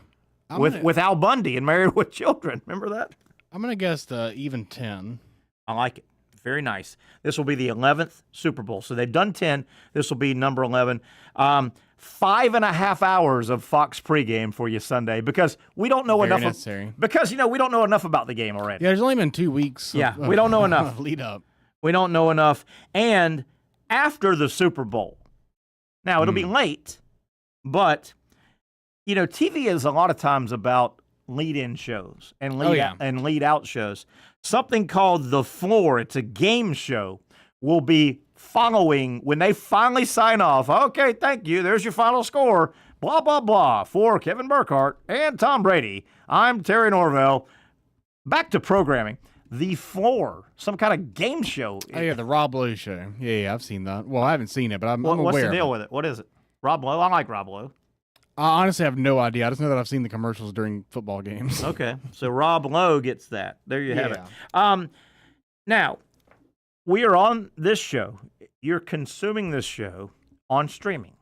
With Al Bundy and Married with Children. Remember that? I'm going to guess even 10. I like it. Very nice. This will be the 11th Super Bowl. So they've done 10. This will be number 11. 5.5 hours of Fox pregame for you Sunday because we don't know enough. Because, you know, we don't know enough about the game already. Yeah, there's only been 2 weeks. We don't know enough. Lead up. We don't know enough. And after the Super Bowl, now it'll be late, but, you know, TV is a lot of times about lead-in shows and lead-out shows. Something called The Floor, it's a game show, will be following when they finally sign off. Okay, thank you. There's your final score. Blah, blah, blah. For Kevin Burkhardt and Tom Brady, I'm Terry Norvelle. Back to programming. The Floor, some kind of game show. Oh, yeah, the Rob Lowe show. Yeah, I've seen that. Well, I haven't seen it, but I'm aware. What's the deal with it? What is it? Rob Lowe? I like Rob Lowe. I honestly have no idea. I just know that I've seen the commercials during football games. Okay, so Rob Lowe gets that. There you have it. Now, we are on this show. You're consuming this show on streaming,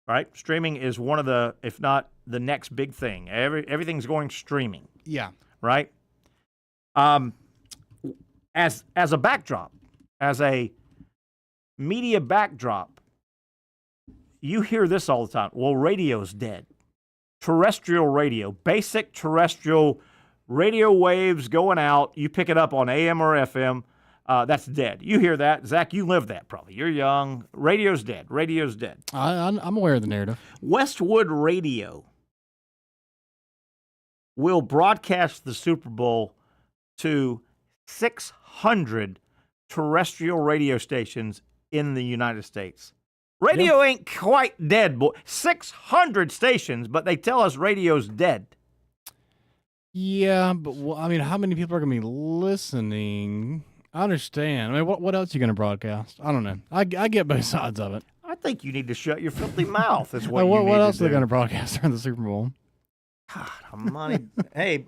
right? Streaming is one of the, if not the next big thing. Everything's going streaming. Yeah. Right? As a backdrop, as a media backdrop, you hear this all the time. Well, radio's dead. Terrestrial radio, basic terrestrial radio waves going out. You pick it up on AM or FM. That's dead. You hear that. Zach, you live that probably. You're young. Radio's dead. Radio's dead. I'm aware of the narrative. Westwood Radio will broadcast the Super Bowl to 600 terrestrial radio stations in the United States. Radio ain't quite dead, boy. 600 stations, but they tell us radio's dead. Yeah, but I mean, how many people are going to be listening? I understand. I mean, what else are you going to broadcast? I don't know. I get both sides of it. I think you need to shut your filthy mouth. Is what what else are they going to broadcast during the Super Bowl? God, money. hey,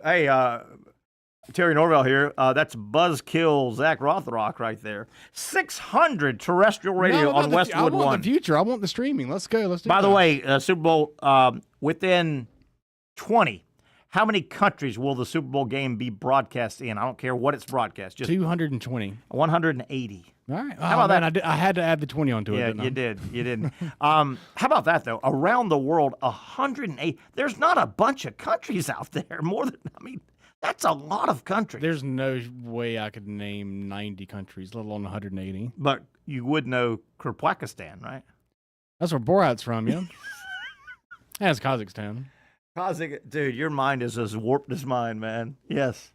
Terry Norvelle here. That's Buzzkill Zach Rothrock right there. 600 terrestrial radio on Westwood One. I want the future. I want the streaming. Let's go. Let's do By the way, Super Bowl within 20. How many countries will the Super Bowl game be broadcast in? I don't care what it's broadcast. Just 220. 180. All right. How about that? I had to add the 20 onto it. Yeah, you did. You didn't. How about that, though? Around the world, 108. There's not a bunch of countries out there. That's a lot of countries. There's no way I could name 90 countries, let alone 180. But you would know Kyrgyzstan, right? That's where Borat's from, yeah? That's Kazakhstan. Dude, your mind is as warped as mine, man. Yes.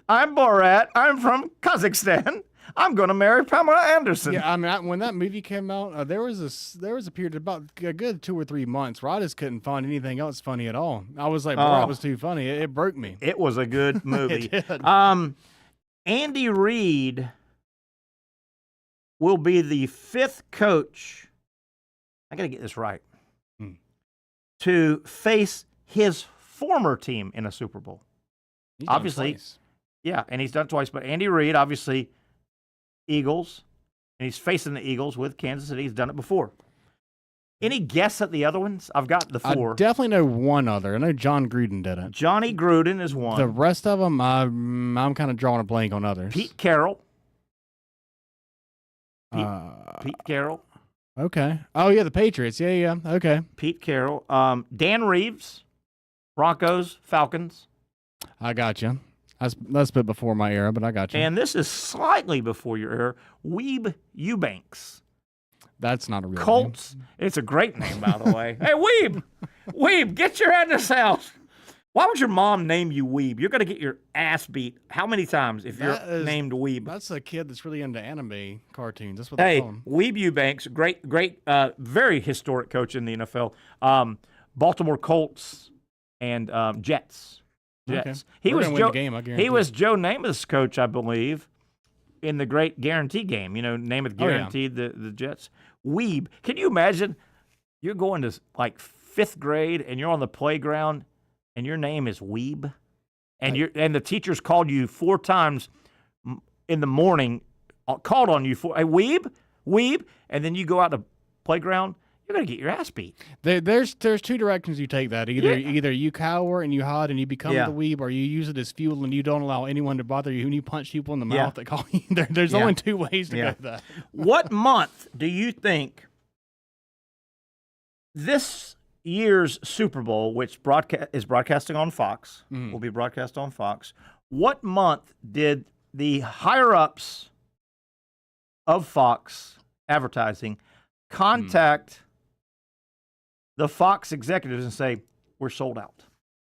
I'm Borat. I'm from Kazakhstan. I'm going to marry Pamela Anderson. Yeah, I mean, when that movie came out, there was a period of about a good 2 or 3 months where I just couldn't find anything else funny at all. I was like, Borat was too funny. It broke me. It was a good movie. It did. Andy Reid will be the 5th coach. I got to get this right. To face his former team in a Super Bowl. Obviously, yeah, and he's done it twice. But Andy Reid, obviously, Eagles, and he's facing the Eagles with Kansas City. He's done it before. Any guess at the other ones? I've got the 4. I definitely know one other. I know John Gruden did it. Johnny Gruden is one. The rest of them, I'm kind of drawing a blank on others. Pete Carroll. Pete Carroll. Okay. Oh, yeah, the Patriots. Yeah. Okay. Pete Carroll. Dan Reeves. Broncos, Falcons. I got you. That's a bit before my era, but I got you. And this is slightly before your era. Weeb Eubanks. That's not a real Colts. name. It's a great name, by the way. Hey, Weeb! Weeb, get your head in this house. Why would your mom name you Weeb? You're going to get your ass beat how many times if you're named Weeb? That's a kid that's really into anime cartoons. That's what they call him. Weeb Eubanks, great, very historic coach in the NFL. Baltimore Colts and Jets. Okay. He was Joe Namath's coach, I believe, in the Great Guarantee game. You know, Namath guaranteed the Jets. Weeb. Can you imagine? You're going to like 5th grade and you're on the playground and your name is Weeb. and the teachers called you 4 times in the morning, called on you for a weeb, and then you go out to playground, you're gonna get your ass beat. There's 2 directions you take that. Either you cower and you hide and you become the weeb, or you use it as fuel and you don't allow anyone to bother you and you punch people in the mouth that call you. There's only 2 ways to go with that. What month do you think this year's Super Bowl, which is broadcasting on Fox, will be broadcast on Fox, what month did the higher-ups of Fox advertising contact the Fox executives and say, we're sold out,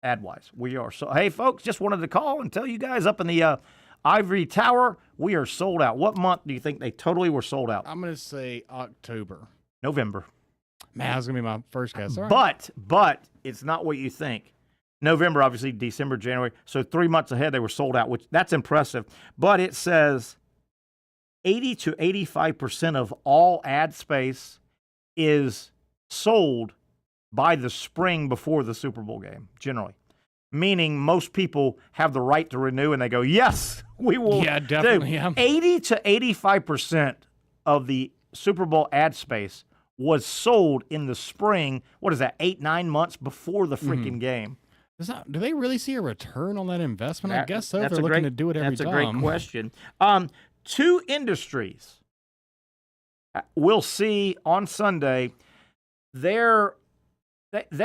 ad-wise. We are so. Hey, folks, just wanted to call and tell you guys up in the Ivory Tower, we are sold out. What month do you think they totally were sold out? I'm going to say October. November. Man, that was going to be my first guess. All right. But it's not what you think. November, obviously, December, January. So 3 months ahead, they were sold out, which that's impressive. But it says 80 to 85% of all ad space is sold by the spring before the Super Bowl game, generally. Meaning most people have the right to renew and they go, yes, we will. Yeah, definitely. 80 to 85% of the Super Bowl ad space was sold in the spring. What is that, 8-9 months before the freaking game? Do they really see a return on that investment? I guess so. That's They're looking to do it every time. That's a great question. 2 industries we'll see on Sunday, they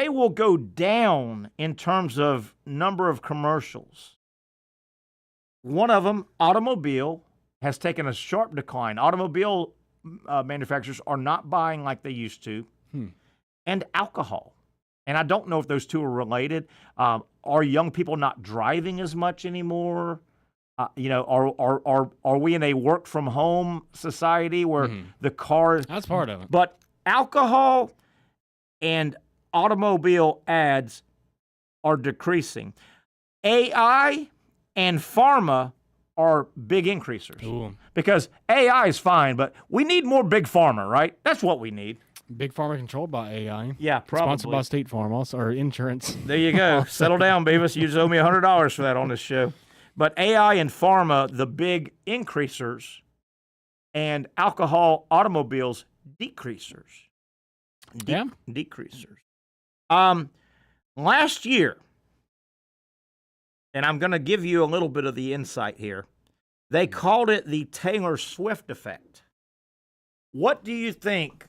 will go down in terms of number of commercials. One of them, automobile, has taken a sharp decline. Automobile manufacturers are not buying like they used to. And alcohol. And I don't know if those 2 are related. Are young people not driving as much anymore? Are we in a work from home society where the car? That's part of it. But alcohol and automobile ads are decreasing. AI and pharma are big increasers. Ooh. Because AI is fine, but we need more big pharma, right? That's what we need. Big Pharma controlled by AI. Yeah, probably. Sponsored by State Farm also, or insurance. There you go. Settle down, Beavis. You just owe me $100 for that on this show. But AI and pharma, the big increasers, and alcohol, automobiles, decreasers. Decreasers. Last year, and I'm going to give you a little bit of the insight here, they called it the Taylor Swift effect. What do you think,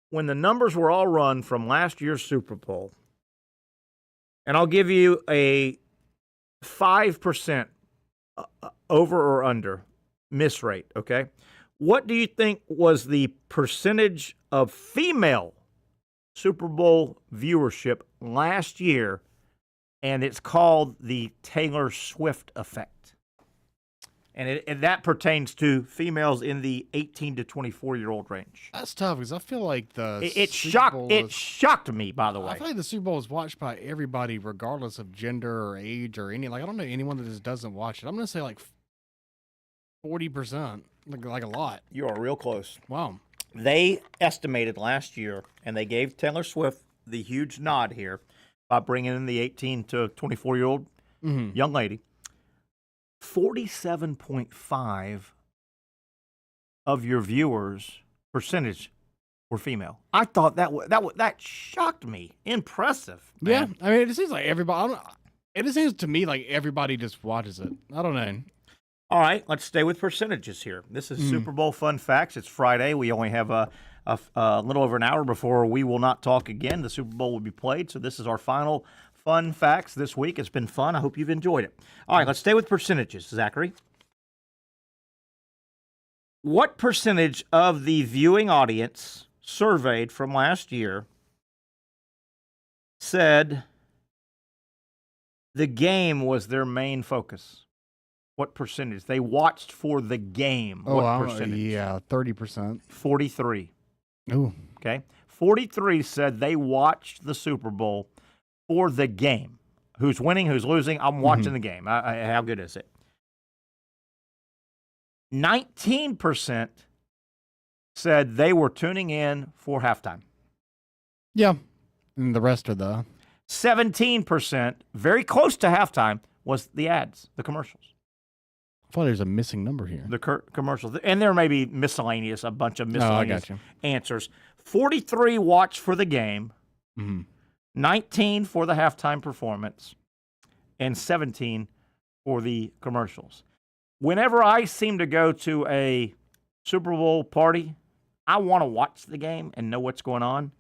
when the numbers were all run from last year's Super Bowl, and I'll give you a 5% over or under miss rate, okay? What do you think was the percentage of female Super Bowl viewership last year, and it's called the Taylor Swift effect? And that pertains to females in the 18 to 24-year-old range. That's tough because I feel like it shocked me, by the way. I feel like the Super Bowl is watched by everybody, regardless of gender or age or any. Like, I don't know anyone that just doesn't watch it. I'm going to say like 40%, like a lot. You are real close. Wow. They estimated last year, and they gave Taylor Swift the huge nod here by bringing in the 18 to 24-year-old young lady. 47.5 of your viewers percentage were female. I thought that shocked me. Impressive, man. Yeah, I mean, it seems like everybody. It just seems to me like everybody just watches it. I don't know. All right, let's stay with percentages here. This is Super Bowl fun facts. It's Friday. We only have a little over an hour before we will not talk again. The Super Bowl will be played, so this is our final fun facts this week. It's been fun. I hope you've enjoyed it. All right, let's stay with percentages, Zachary. What percentage of the viewing audience surveyed from last year said the game was their main focus? What percentage? They watched for the game. What percentage? Yeah, 30%. 43. Ooh. Okay. 43 said they watched the Super Bowl for the game. Who's winning, who's losing, I'm watching the game. How good is it? 19% said they were tuning in for halftime. Yeah. And the rest are 17%, very close to halftime, was the ads, the commercials. I thought there's a missing number here. The commercials. And there may be miscellaneous, a bunch of miscellaneous answers. 43 watched for the game, 19 for the halftime performance, and 17 for the commercials. Whenever I seem to go to a Super Bowl party, I want to watch the game and know what's going on.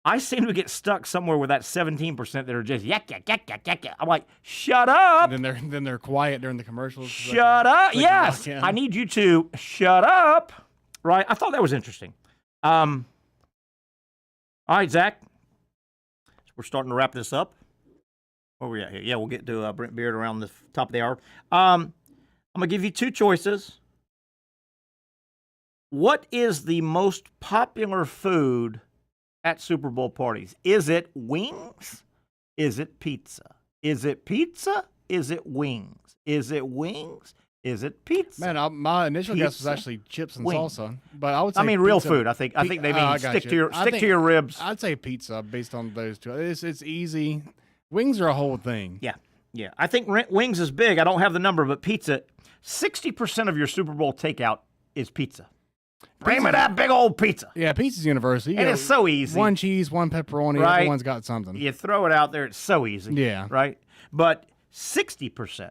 I seem to get stuck somewhere with that 17% that are just yak, yak, yak, yak, yak, yak. I'm like, shut up. And then they're quiet during the commercials. Shut up. Yes. I need you to shut up. Right. I thought that was interesting. All right, Zach. We're starting to wrap this up. Where are we at here? Yeah, we'll get to Brent Beaird around the top of the hour. I'm going to give you two choices. What is the most popular food at Super Bowl parties? Is it wings? Is it pizza? Is it pizza? Is it wings? Is it wings? Is it pizza? Man, my initial guess was actually chips and salsa, but I would say real food. I think they mean stick to your ribs. I'd say pizza based on those two. It's easy. Wings are a whole thing. Yeah. I think wings is big. I don't have the number, but pizza. 60% of your Super Bowl takeout is pizza. Bring me that big old pizza. Yeah, pizza's universal. And it's so easy. One cheese, one pepperoni, right? Everyone's got something. You throw it out there, it's so easy. Yeah. Right? But 60%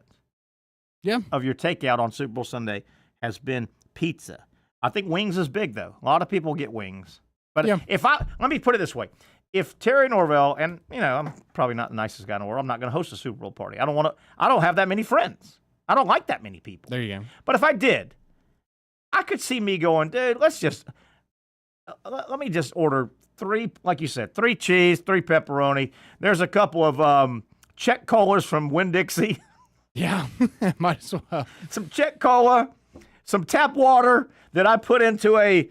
of your takeout on Super Bowl Sunday has been pizza. I think wings is big, though. A lot of people get wings. But let me put it this way. If Terry Norvelle, and, I'm probably not the nicest guy in the world, I'm not going to host a Super Bowl party. I don't have that many friends. I don't like that many people. There you go. But if I did, I could see me going, dude, let me just order 3, like you said, 3 cheese, 3 pepperoni. There's a couple of Czech colas from Winn-Dixie. Yeah, might as well. Some Czech cola, some tap water that I put into a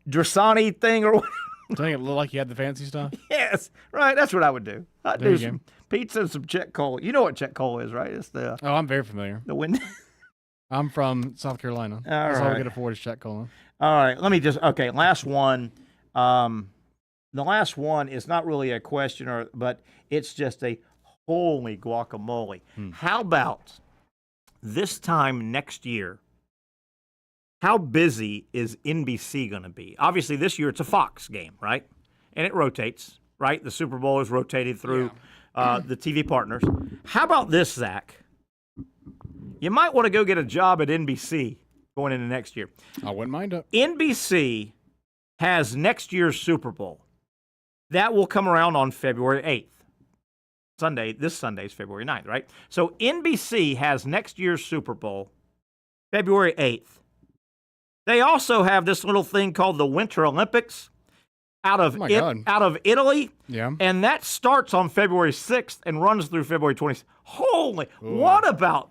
Dressani thing or whatever. To make it look like you had the fancy stuff? Yes, right. That's what I would do. I'd do some pizza and some Czech cola. You know what Czech cola is, right? It's the I'm very familiar. The wind. I'm from South Carolina. That's all we can afford is Czech cola. All right, last one. The last one is not really a question, but it's just a holy guacamole. How about this time next year? How busy is NBC going to be? Obviously, this year it's a Fox game, right? And it rotates, right? The Super Bowl is rotated through the TV partners. How about this, Zach? You might want to go get a job at NBC going into next year. I wouldn't mind it. NBC has next year's Super Bowl. That will come around on February 8th. This Sunday is February 9th, right? So NBC has next year's Super Bowl, February 8th. They also have this little thing called the Winter Olympics out of Italy. Yeah. And that starts on February 6th and runs through February 20th. What about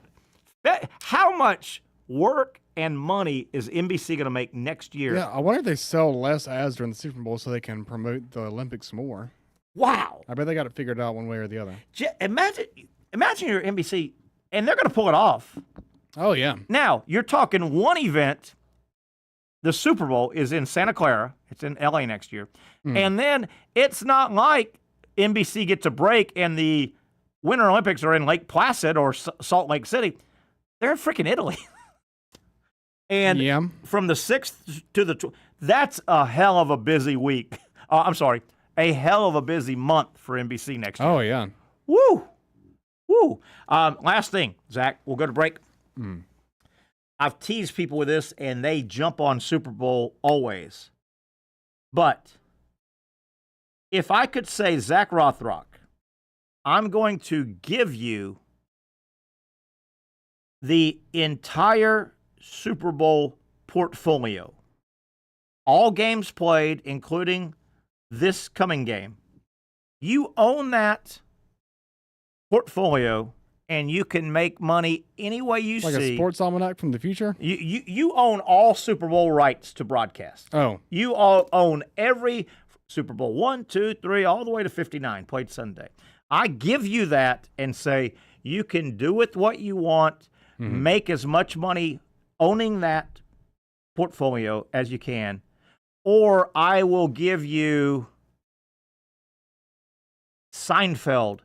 that? How much work and money is NBC going to make next year? Yeah, I wonder if they sell less ads during the Super Bowl so they can promote the Olympics more. Wow. I bet they got it figured out one way or the other. Imagine you're NBC, and they're going to pull it off. Oh, yeah. Now, you're talking one event. The Super Bowl is in Santa Clara. It's in L.A. next year. And then it's not like NBC gets a break and the Winter Olympics are in Lake Placid or Salt Lake City. They're in freaking Italy. And from the 6th to the 12th, that's a hell of a busy week. A hell of a busy month for NBC next year. Oh, yeah. Woo. Last thing, Zach, we'll go to break. I've teased people with this, and they jump on Super Bowl always. But if I could say, Zach Rothrock, I'm going to give you the entire Super Bowl portfolio. All games played, including this coming game. You own that portfolio, and you can make money any way you see. Like a sports almanac from the future? You own all Super Bowl rights to broadcast. Oh. You all own every Super Bowl 1, 2, 3, all the way to 59 played Sunday. I give you that and say you can do with what you want, make as much money owning that portfolio as you can, or I will give you Seinfeld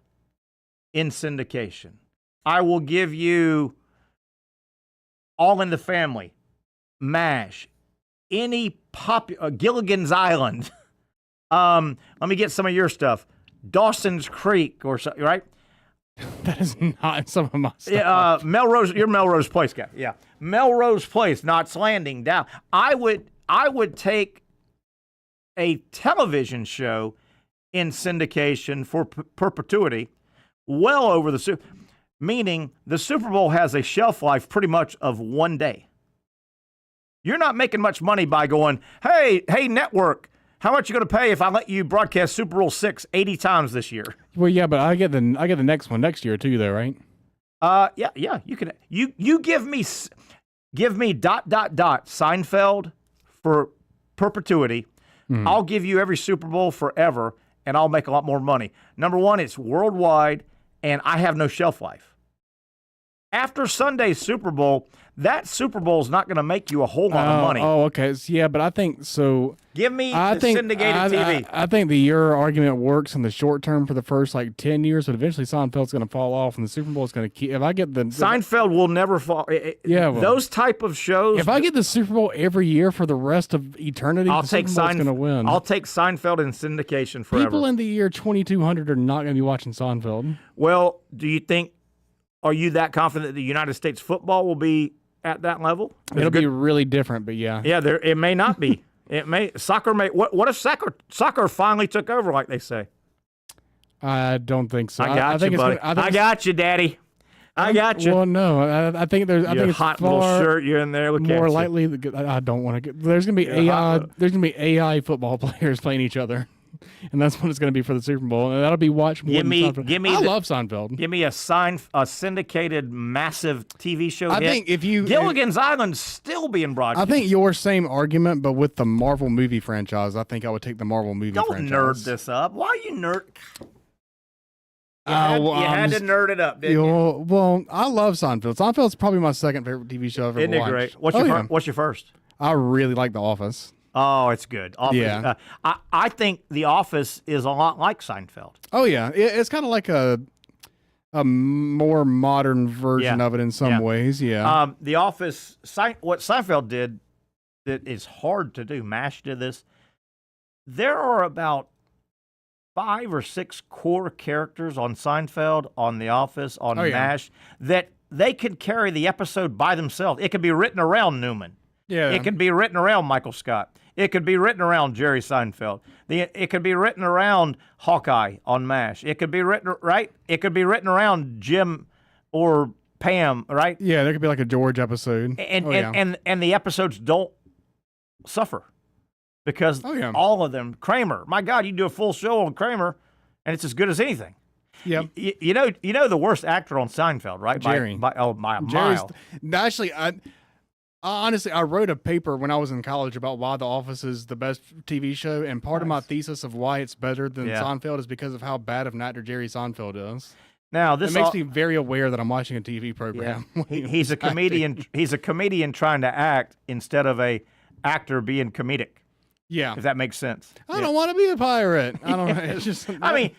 in syndication. I will give you All in the Family, MASH, any Gilligan's Island. Let me get some of your stuff. Dawson's Creek or something, right? That is not some of my stuff. Yeah, Melrose, you're Melrose Place guy. Yeah, Melrose Place, Knots Landing, down. I would take a television show in syndication for perpetuity, well over the meaning the Super Bowl has a shelf life pretty much of one day. You're not making much money by going, hey, network, how much you going to pay if I let you broadcast Super Bowl 6 80 times this year? Well, yeah, but I get the next one next year too, though, right? Yeah, you can. You give me Seinfeld for perpetuity. Mm-hmm. I'll give you every Super Bowl forever, and I'll make a lot more money. Number one, it's worldwide, and I have no shelf life. After Sunday's Super Bowl, that Super Bowl is not going to make you a whole lot of money. Oh, okay. Yeah, but I think so. Give me syndicated TV. I think your argument works in the short term for the first 10 years, but eventually Seinfeld's going to fall off, and the Super Bowl is going to keep. If I get Seinfeld will never fall. Those type of shows. If I get the Super Bowl every year for the rest of eternity, I'll take Super Bowl's going to win. I'll take Seinfeld in syndication forever. People in the year 2200 are not going to be watching Seinfeld. Well, are you that confident that the United States football will be at that level? It'll be really different, but yeah. Yeah, it may not be. Soccer may. What if soccer finally took over, like they say? I don't think so. I got you, buddy. I got you, Daddy. I got you. Well, no, I think there's. I think it's hot far little shirt you're in there. More likely, I don't want to get. There's gonna be AI. There's gonna be AI football players playing each other. And that's what it's going to be for the Super Bowl, and that'll be watched more than Seinfeld. I love Seinfeld. Give me a syndicated, massive TV show. I think if you Gilligan's Island's still being broadcast. I think your same argument, but with the Marvel movie franchise. I think I would take the Marvel movie franchise. Don't nerd this up. Why are you nerd? You had to nerd it up, didn't you? Well, I love Seinfeld. Seinfeld's probably my second favorite TV show I've ever watched. Isn't it great? What's your first? I really like The Office. Oh, it's good. Office. Yeah. I think The Office is a lot like Seinfeld. Oh, yeah. It's kind of like a more modern version of it in some ways, yeah. The Office, what Seinfeld did that is hard to do, MASH did this, there are about 5 or 6 core characters on Seinfeld, on The Office, on MASH, that they could carry the episode by themselves. It could be written around Newman. Yeah. It could be written around Michael Scott. It could be written around Jerry Seinfeld. It could be written around Hawkeye on MASH. It could be written It could be written around Jim or Pam, right? Yeah, there could be like a George episode. And the episodes don't suffer because all of them. Kramer, my God, you do a full show on Kramer, and it's as good as anything. Yeah, you know the worst actor on Seinfeld, right? Jerry. By a mile. Actually, honestly, I wrote a paper when I was in college about why The Office is the best TV show, and part of my thesis of why it's better than Seinfeld is because of how bad of an actor Jerry Seinfeld is. Now, this makes me very aware that I'm watching a TV program. Yeah. He's a comedian. He's a comedian trying to act instead of a actor being comedic. Yeah, if that makes sense. I don't want to be a pirate. I don't know. It's just. I mean,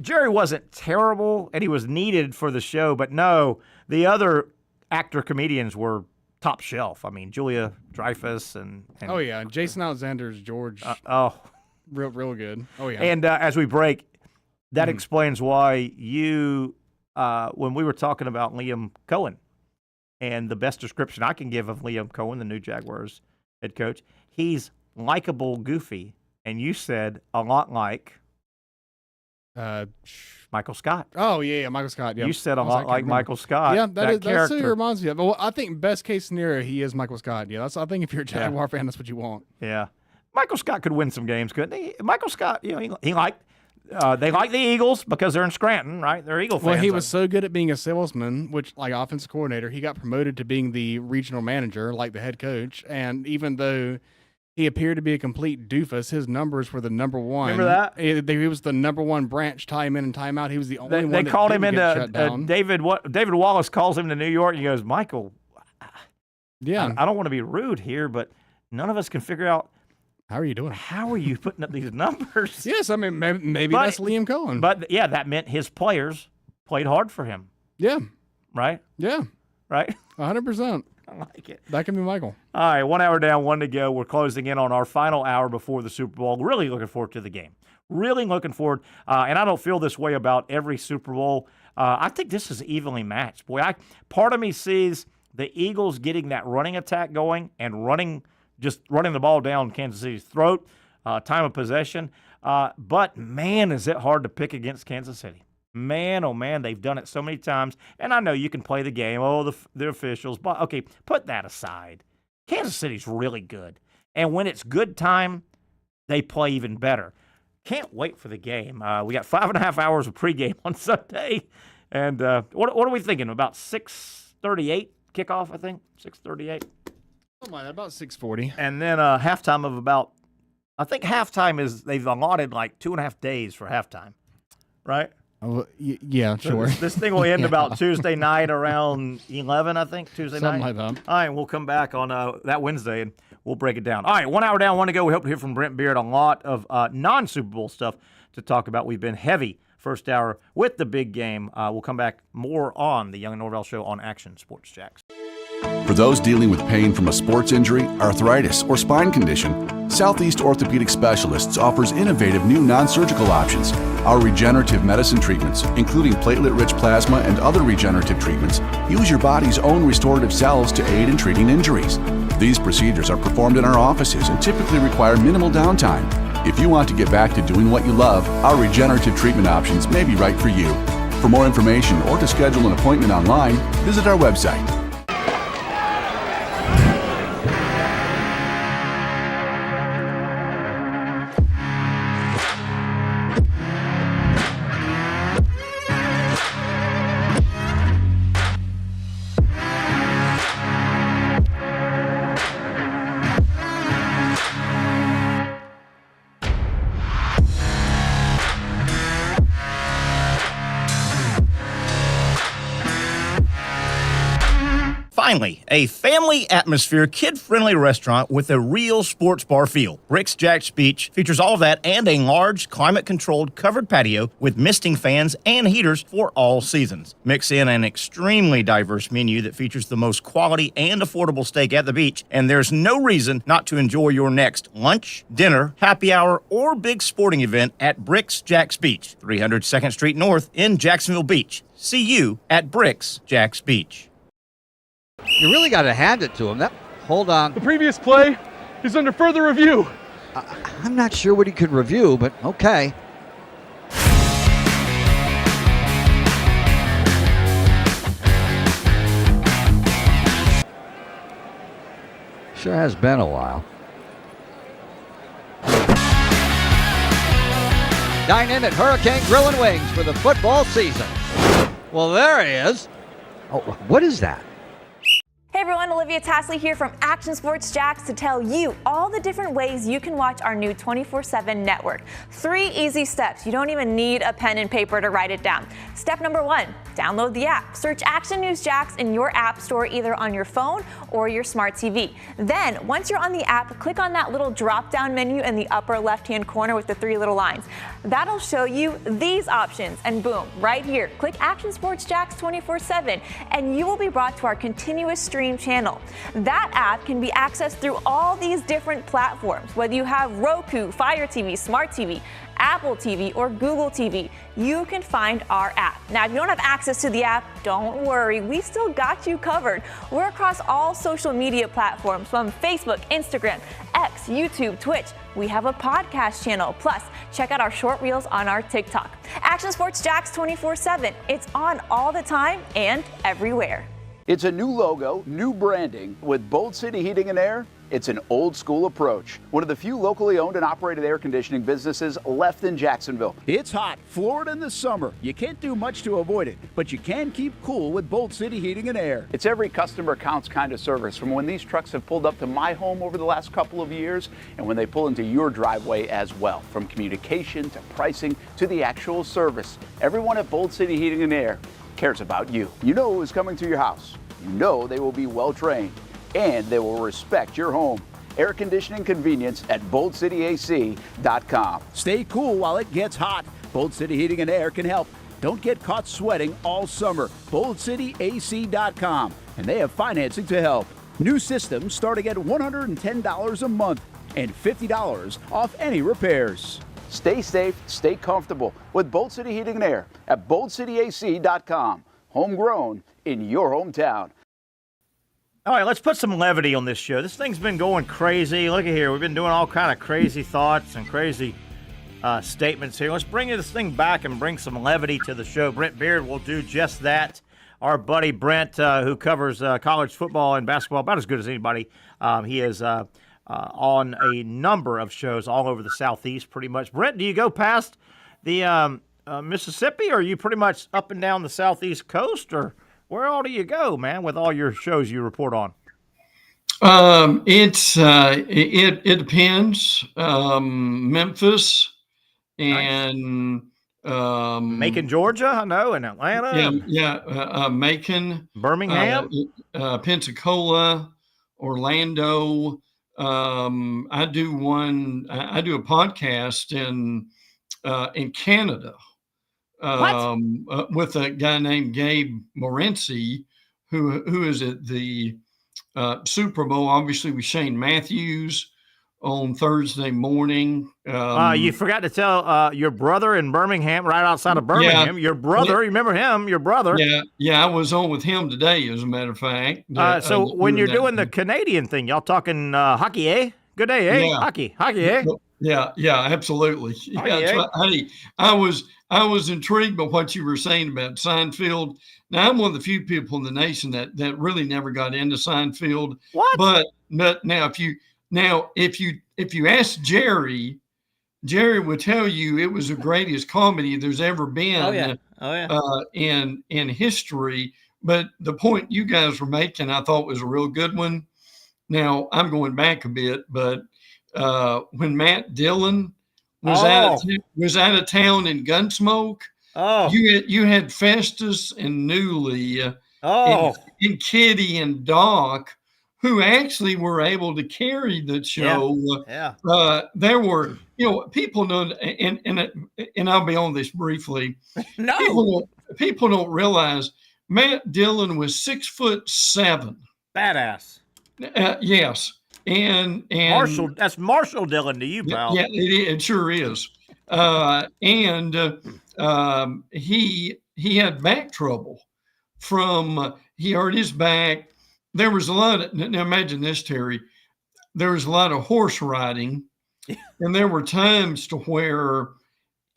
Jerry wasn't terrible, and he was needed for the show, but no, the other actor comedians were top shelf. I mean, Julia Dreyfus and oh yeah, Jason Alexander's George. Real good. Oh yeah. And as we break, that explains why you, when we were talking about Liam Cohen, and the best description I can give of Liam Cohen, the new Jaguars head coach, he's likable, goofy, and you said a lot like Michael Scott. Oh yeah, Michael Scott. Yeah, you said a lot like Michael Scott. Yeah, that's who he reminds me of. Well, I think best case scenario, he is Michael Scott. Yeah, I think if you're a Jaguar fan, that's what you want. Yeah, Michael Scott could win some games, couldn't he? Michael Scott, he liked. They like the Eagles because they're in Scranton, right? They're Eagle fans. Well, he was so good at being a salesman, which like offensive coordinator, he got promoted to being the regional manager, like the head coach. And even though he appeared to be a complete doofus, his numbers were the number one. Remember that? He was the number one branch, time in and time out. He was the only one that called him didn't get shut down. David Wallace calls him to New York, and he goes, Michael, yeah, I don't want to be rude here, but none of us can figure out how are you doing? How are you putting up these numbers? Yes, I mean, maybe that's Liam Cohen. But, yeah, that meant his players played hard for him. Yeah. right? Yeah, Right? 100%. I like it. That can be Michael. All right, 1 hour down, 1 to go. We're closing in on our final hour before the Super Bowl. Really looking forward to the game. Really looking forward. And I don't feel this way about every Super Bowl. I think this is evenly matched. Boy, part of me sees the Eagles getting that running attack going and running the ball down Kansas City's throat, time of possession. But, man, is it hard to pick against Kansas City. Man, oh, man, they've done it so many times. And I know you can play the game. Oh, the officials. But, okay, put that aside. Kansas City's really good. And when it's good time, they play even better. Can't wait for the game. We got 5.5 hours of pregame on Sunday. And what are we thinking? About 6:38 kickoff, I think? 6:38. Something like that, about 6:40. And then halftime of about, I think halftime is, they've allotted like 2.5 days for halftime, right? Oh, yeah, sure. This thing will end about Tuesday night around 11, I think, Tuesday night. Something like that. All right, we'll come back on that Wednesday, and we'll break it down. All right, 1 hour down, 1 to go. We hope to hear from Brent Beaird. A lot of non-Super Bowl stuff to talk about. We've been heavy first hour with the big game. We'll come back more on the Young and Norvelle Show on Action Sports Jacks. For those dealing with pain from a sports injury, arthritis, or spine condition, Southeast Orthopedic Specialists offers innovative new non-surgical options. Our regenerative medicine treatments, including platelet-rich plasma and other regenerative treatments, use your body's own restorative cells to aid in treating injuries. These procedures are performed in our offices and typically require minimal downtime. If you want to get back to doing what you love, our regenerative treatment options may be right for you. For more information or to schedule an appointment online, visit our website. Finally, a family atmosphere, kid-friendly restaurant with a real sports bar feel. Bricks Jack's Beach features all of that and a large, climate-controlled covered patio with misting fans and heaters for all seasons. Mix in an extremely diverse menu that features the most quality and affordable steak at the beach, and there's no reason not to enjoy your next lunch, dinner, happy hour, or big sporting event at Bricks Jack's Beach, 300 2nd Street North in Jacksonville Beach. See you at Bricks Jack's Beach. You really got to hand it to him. Hold on. The previous play is under further review. I'm not sure what he could review, but okay. Sure has been a while. Dine in at Hurricane Grill and Wings for the football season. Well, there he is. Oh, what is that? Hey everyone, Olivia Tasley here from Action Sports Jacks to tell you all the different ways you can watch our new 24/7 network. 3 easy steps. You don't even need a pen and paper to write it down. Step number 1, download the app. Search Action News Jacks in your app store either on your phone or your smart TV. Then, once you're on the app, click on that little drop-down menu in the upper left-hand corner with the 3 little lines. That'll show you these options, and boom, right here, click Action Sports Jacks 24/7, and you will be brought to our continuous stream channel. That app can be accessed through all these different platforms. Whether you have Roku, Fire TV, Smart TV, Apple TV, or Google TV, you can find our app. Now, if you don't have access to the app, don't worry, we still got you covered. We're across all social media platforms from Facebook, Instagram, X, YouTube, Twitch. We have a podcast channel. Plus, check out our short reels on our TikTok. Action Sports Jacks 24/7. It's on all the time and everywhere. It's a new logo, new branding. With Bold City Heating and Air, it's an old school approach. One of the few locally owned and operated air conditioning businesses left in Jacksonville. It's hot, Florida in the summer. You can't do much to avoid it, but you can keep cool with Bold City Heating and Air. It's every customer counts kind of service, from when these trucks have pulled up to my home over the last couple of years and when they pull into your driveway as well. From communication to pricing to the actual service, everyone at Bold City Heating and Air cares about you. You know who is coming to your house. You know they will be well trained and they will respect your home. Air conditioning convenience at boldcityac.com. Stay cool while it gets hot. Bold City Heating and Air can help. Don't get caught sweating all summer. BoldCityAC.com, and they have financing to help. New systems starting at $110 a month and $50 off any repairs. Stay safe, stay comfortable with Bold City Heating and Air at BoldCityAC.com. Homegrown in your hometown. All right, let's put some levity on this show. This thing's been going crazy. Look at here. We've been doing all kind of crazy thoughts and crazy statements here. Let's bring this thing back and bring some levity to the show. Brent Beaird will do just that. Our buddy Brent, who covers college football and basketball about as good as anybody, he is on a number of shows all over the Southeast pretty much. Brent, do you go past the Mississippi, or are you pretty much up and down the Southeast coast, or where all do you go, man, with all your shows you report on? It depends. Memphis and Macon, Georgia, I know, and Atlanta. Macon, Birmingham, Pensacola, Orlando. I do a podcast in Canada. With a guy named Gabe Morency, who is at the Super Bowl, obviously with Shane Matthews on Thursday morning. You forgot to tell your brother in Birmingham, right outside of Birmingham. Your brother, you remember him? Your brother. Yeah, I was on with him today, as a matter of fact. So when you're doing the Canadian thing, y'all talking hockey, eh? Good day, eh? Yeah. Hockey, eh? Yeah, absolutely. I was intrigued by what you were saying about Seinfeld. Now, I'm one of the few people in the nation that really never got into Seinfeld. What? But now, if you ask Jerry would tell you it was the greatest comedy there's ever been. In history. But the point you guys were making, I thought was a real good one. Now, I'm going back a bit, but when Matt Dillon was out of town in Gunsmoke, you had Festus and Newly, and Kitty and Doc, who actually were able to carry the show. There were, people know, and I'll be on this briefly. No, people don't realize Matt Dillon was 6'7". Badass. Yes. And Marshall, that's Marshall Dillon to you, pal. Yeah, it sure is. He had back trouble he hurt his back. There was a lot of, now imagine this, Terry, there was a lot of horse riding, and there were times to where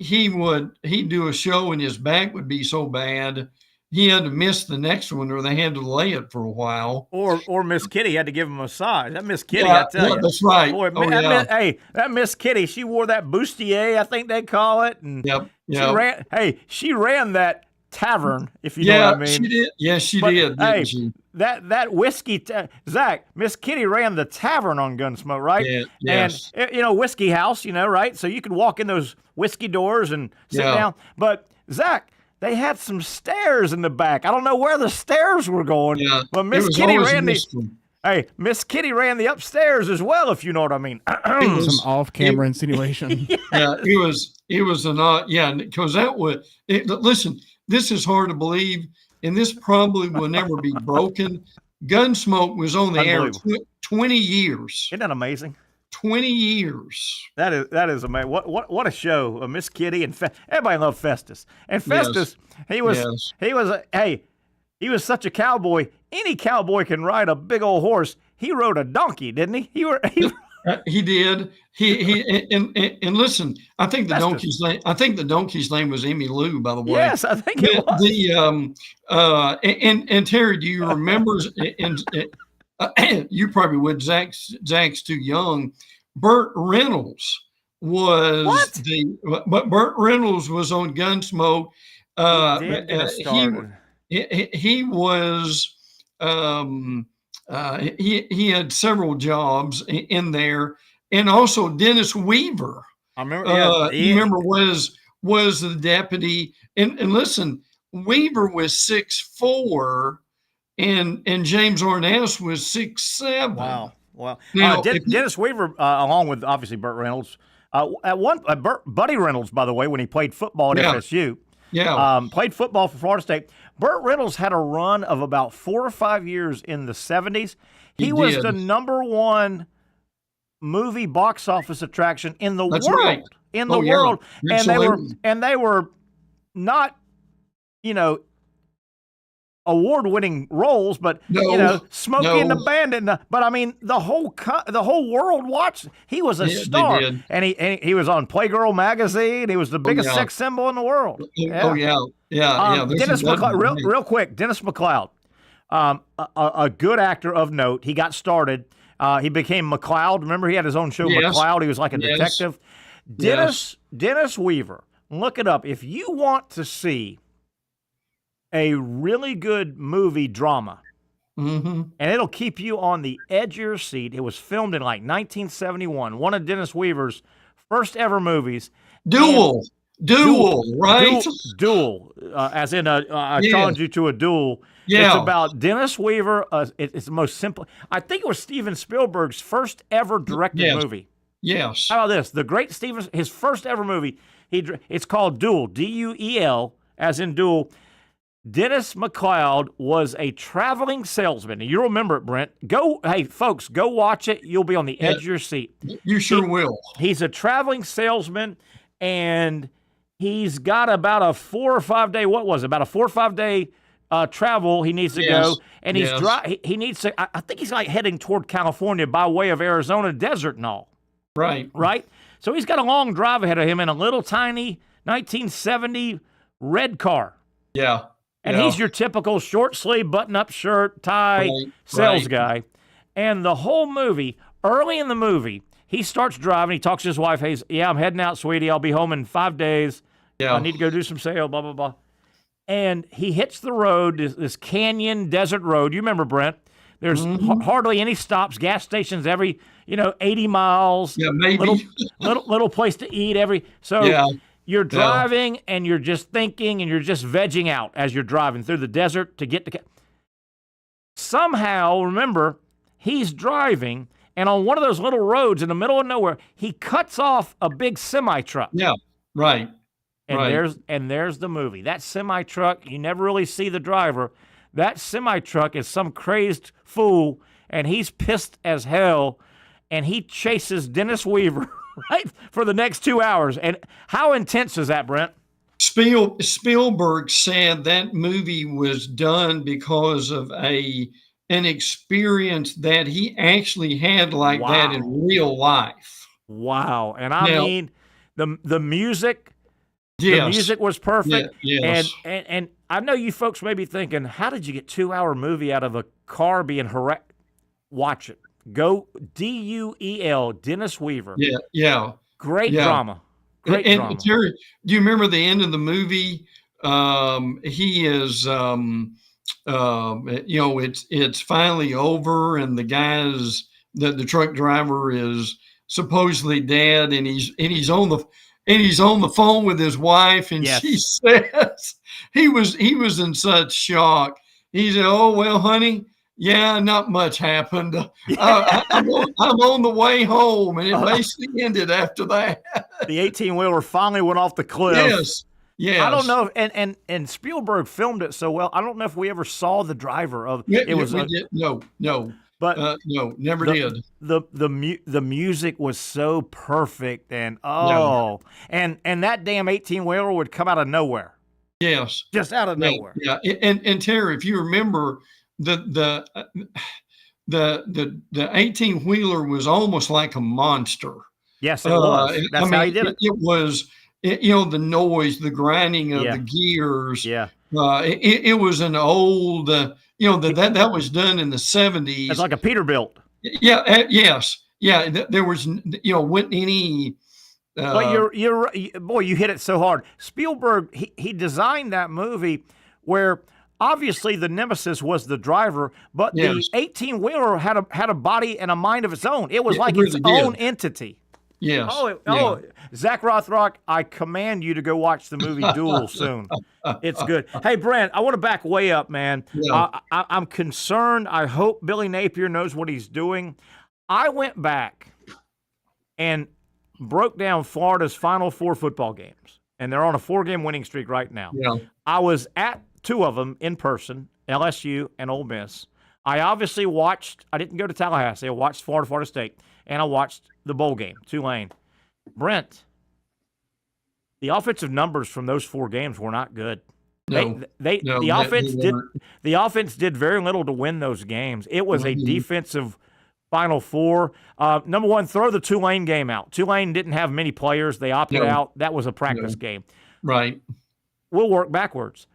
he'd do a show and his back would be so bad he had to miss the next one, or they had to delay it for a while. Or Miss Kitty had to give him a massage. That Miss Kitty, I tell you. That's right. Boy, that Miss Kitty, she wore that bustier, I think they call it. And she ran that tavern, if you know what I mean. She did. Yes, she did. Hey, she? that whiskey, Zach, Miss Kitty ran the tavern on Gunsmoke, right? Yeah, yes. And, whiskey house, right? So you could walk in those whiskey doors and sit down. But, Zach, they had some stairs in the back. I don't know where the stairs were going. Yeah, but Miss Kitty ran Miss Kitty ran the upstairs as well, if you know what I mean. Some off-camera insinuation. It was an odd, because that would, listen, this is hard to believe, and this probably will never be broken. Gunsmoke was on the air 20 years. Isn't that amazing? 20 years. That is amazing. What a show. Miss Kitty and everybody loved Festus. And Festus, he was such a cowboy. Any cowboy can ride a big old horse. He rode a donkey, didn't he? He did. He and listen, I think the donkey's name was Emmy Lou, by the way. Yes, I think it was. And Terry, do you remember? You probably would. Zach's too young. Burt Reynolds was Burt Reynolds was on Gunsmoke. He was. He had several jobs in there, and also Dennis Weaver. I remember. You remember was the deputy, and listen, Weaver was 6'4". And James Arness was 6'7". Wow. Now, Dennis Weaver, along with obviously Burt Reynolds, Buddy Reynolds, by the way, when he played football at FSU, Yeah. Played football for Florida State. Burt Reynolds had a run of about 4 or 5 years in the 70s. He was did. the #1 movie box office attraction in the That's world. right. In the Yeah. world. Absolutely. And they were not, award-winning roles, but Smokey and the Bandit. But I mean, the whole world watched. He was a star, they did. and he was on Playgirl magazine. He was the biggest sex symbol in the world. Oh yeah. Dennis McLeod, real quick. Dennis McLeod, a good actor of note. He got started. He became McLeod. Remember, he had his own show, McLeod. He was like a detective. Dennis Weaver. Look it up if you want to see a really good movie drama, and it'll keep you on the edge of your seat. It was filmed in like 1971, one of Dennis Weaver's first ever movies. Duel, right? Duel, as in I challenge you to a duel. Yeah. It's about Dennis Weaver. It's the most simple. I think it was Steven Spielberg's first ever directed movie. Yes. How about this? The great Steven, his first ever movie. It's called Duel, Duel, as in duel. Dennis McLeod was a traveling salesman. You remember it, Brent. Hey, folks, go watch it. You'll be on the edge of your seat. You sure will. He's a traveling salesman, and he's got about a 4 or 5 day, about a 4 or 5 day travel he needs to go. And he needs to, I think he's like heading toward California by way of Arizona desert and all. Right. So he's got a long drive ahead of him in a little tiny 1970 red car. Yeah. And he's your typical short sleeve, button up shirt, tie, sales guy. And the whole movie, early in the movie, he starts driving. He talks to his wife. Hey, I'm heading out, sweetie. I'll be home in 5 days. I need to go do some sale, blah, blah, blah. And he hits the road, this canyon desert road. You remember, Brent. There's hardly any stops, gas stations every, 80 miles. Yeah, maybe. Little place to eat You're driving and you're just thinking and you're just vegging out as you're driving through the desert to get to. Somehow, remember, he's driving, and on one of those little roads in the middle of nowhere, he cuts off a big semi-truck. Yeah, right. And there's the movie. That semi-truck, you never really see the driver. That semi-truck is some crazed fool, and he's pissed as hell, and he chases Dennis Weaver. Right, for the next 2 hours. And how intense is that, Brent? Spielberg said that movie was done because of an experience that he actually had like that in real life. Wow. And I mean, the music, the music was perfect. Yes. And I know you folks may be thinking, how did you get 2 hour movie out of a car being harassed? Watch it. Go Duel, Dennis Weaver. Yeah. Great drama. Great drama. Terry, do you remember the end of the movie? He is, it's finally over, and the guy's the truck driver is supposedly dead, and he's on the phone with his wife, and she says he was in such shock. He said, "Oh well, honey. Yeah, not much happened. I'm on the way home," and it basically ended after that. The 18-wheeler finally went off the cliff. Yes. I don't know, and Spielberg filmed it so well. I don't know if we ever saw the driver of it. No, but no, never did. The music was so perfect, and and that damn 18-wheeler would come out of nowhere. Yes, just out of nowhere. Yeah, and Terry, if you remember. The 18-wheeler was almost like a monster. Yes, it was. That's how he did it. It was, the noise, the grinding of the gears. Yeah. It was an old, that was done in the 70s. It's like a Peterbilt. Yeah. Yes. Yeah. There was, wasn't any. But you hit it so hard. Spielberg, he designed that movie where. Obviously, the nemesis was the driver, but the 18-wheeler had a body and a mind of its own. It was like its own entity. Yes. Zach Rothrock, I command you to go watch the movie Duel soon. It's good. Hey, Brent, I want to back way up, man. Yeah. I'm concerned. I hope Billy Napier knows what he's doing. I went back and broke down Florida's Final Four football games. and they're on a 4-game winning streak right now. Yeah. I was at 2 of them in person, LSU and Ole Miss. I obviously watched. I didn't go to Tallahassee. I watched Florida State, and I watched the bowl game, Tulane. Brent, the offensive numbers from those 4 games were not good. The offense did very little to win those games. It was a defensive Final Four. Number one, throw the Tulane game out. Tulane didn't have many players. They opted out. That was a practice game. Right. We'll work backwards.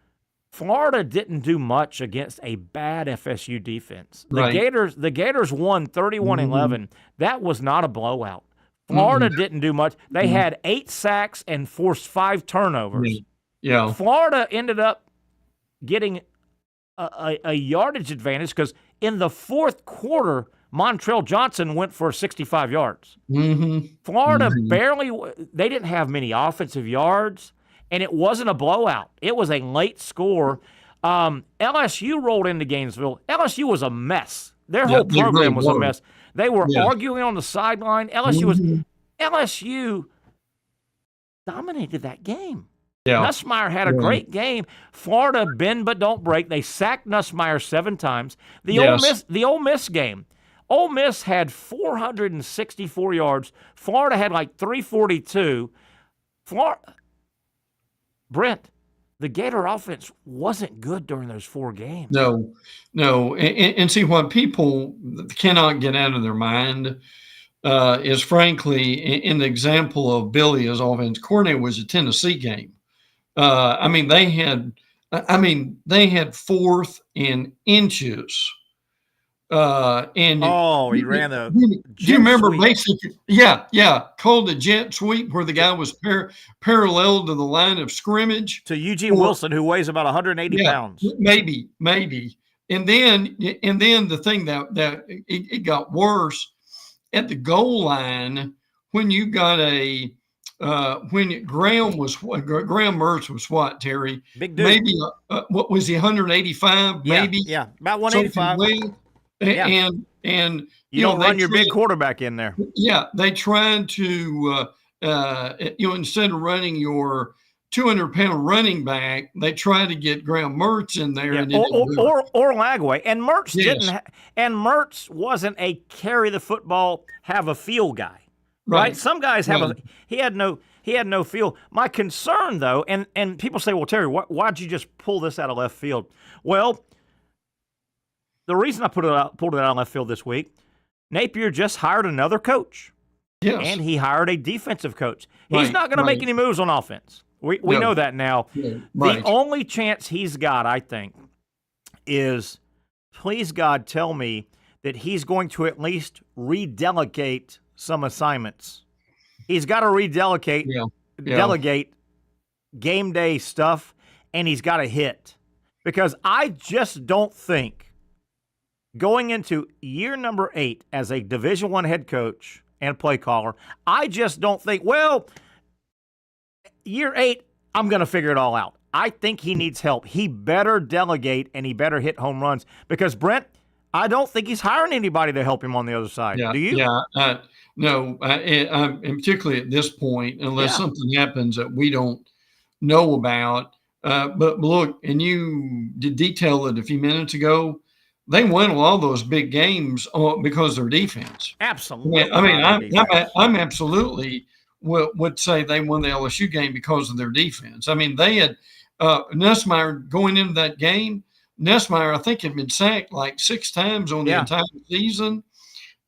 Florida didn't do much against a bad FSU defense. The Gators won 31-11. That was not a blowout. Florida didn't do much. They had 8 sacks and forced 5 turnovers. Yeah. Florida ended up getting a yardage advantage because in the fourth quarter, Montrell Johnson went for 65 yards. Florida they didn't have many offensive yards, and it wasn't a blowout. It was a late score. LSU rolled into Gainesville. LSU was a mess. Their whole program was a mess. They were arguing on the sideline. LSU dominated that game. Yeah. Nussmeier had a great game. Florida bend but don't break. They sacked Nussmeier 7 times. The Ole Miss game. Ole Miss had 464 yards. Florida had like 342. Brent, the Gator offense wasn't good during those 4 games. No. And see, what people cannot get out of their mind is, frankly, in the example of Billy as offense coordinator was a Tennessee game. They had 4th and inches. He ran the. Do you remember basically? Yeah, called the jet sweep where the guy was parallel to the line of scrimmage to Eugene Wilson, who weighs about 180 pounds. Maybe, and then the thing that it got worse at the goal line when you got when Graham Mertz was what, Terry? Big dude. Maybe what was he, 185? Maybe about 185. And you don't run your big quarterback in there. Yeah, they tried to instead of running your 200-pound running back, they tried to get Graham Mertz in there, or Lagway. And Mertz didn't. And Mertz wasn't a carry the football, have a feel guy. Right? Some guys have he had no feel. My concern though, and people say, well, Terry, why'd you just pull this out of left field? Well, the reason I pulled it out of left field this week, Napier just hired another coach. Yes. And he hired a defensive coach. He's not going to make any moves on offense. We know that now. Yeah. The only chance he's got, I think, is please God tell me that he's going to at least redelegate some assignments. He's got to delegate game day stuff, and he's got to hit. Because I just don't think going into year number 8 as a Division I head coach and play caller, I just don't think, year 8, I'm going to figure it all out. I think he needs help. He better delegate, and he better hit home runs. Because, Brent, I don't think he's hiring anybody to help him on the other side. Do you? Yeah. No, and particularly at this point, unless something happens that we don't know about. But look, and you did detail it a few minutes ago, they won all those big games because of their defense. Absolutely. Yeah, I'm absolutely would say they won the LSU game because of their defense. They had Nussmeier going into that game. Nussmeier, I think, had been sacked like 6 times on the entire season.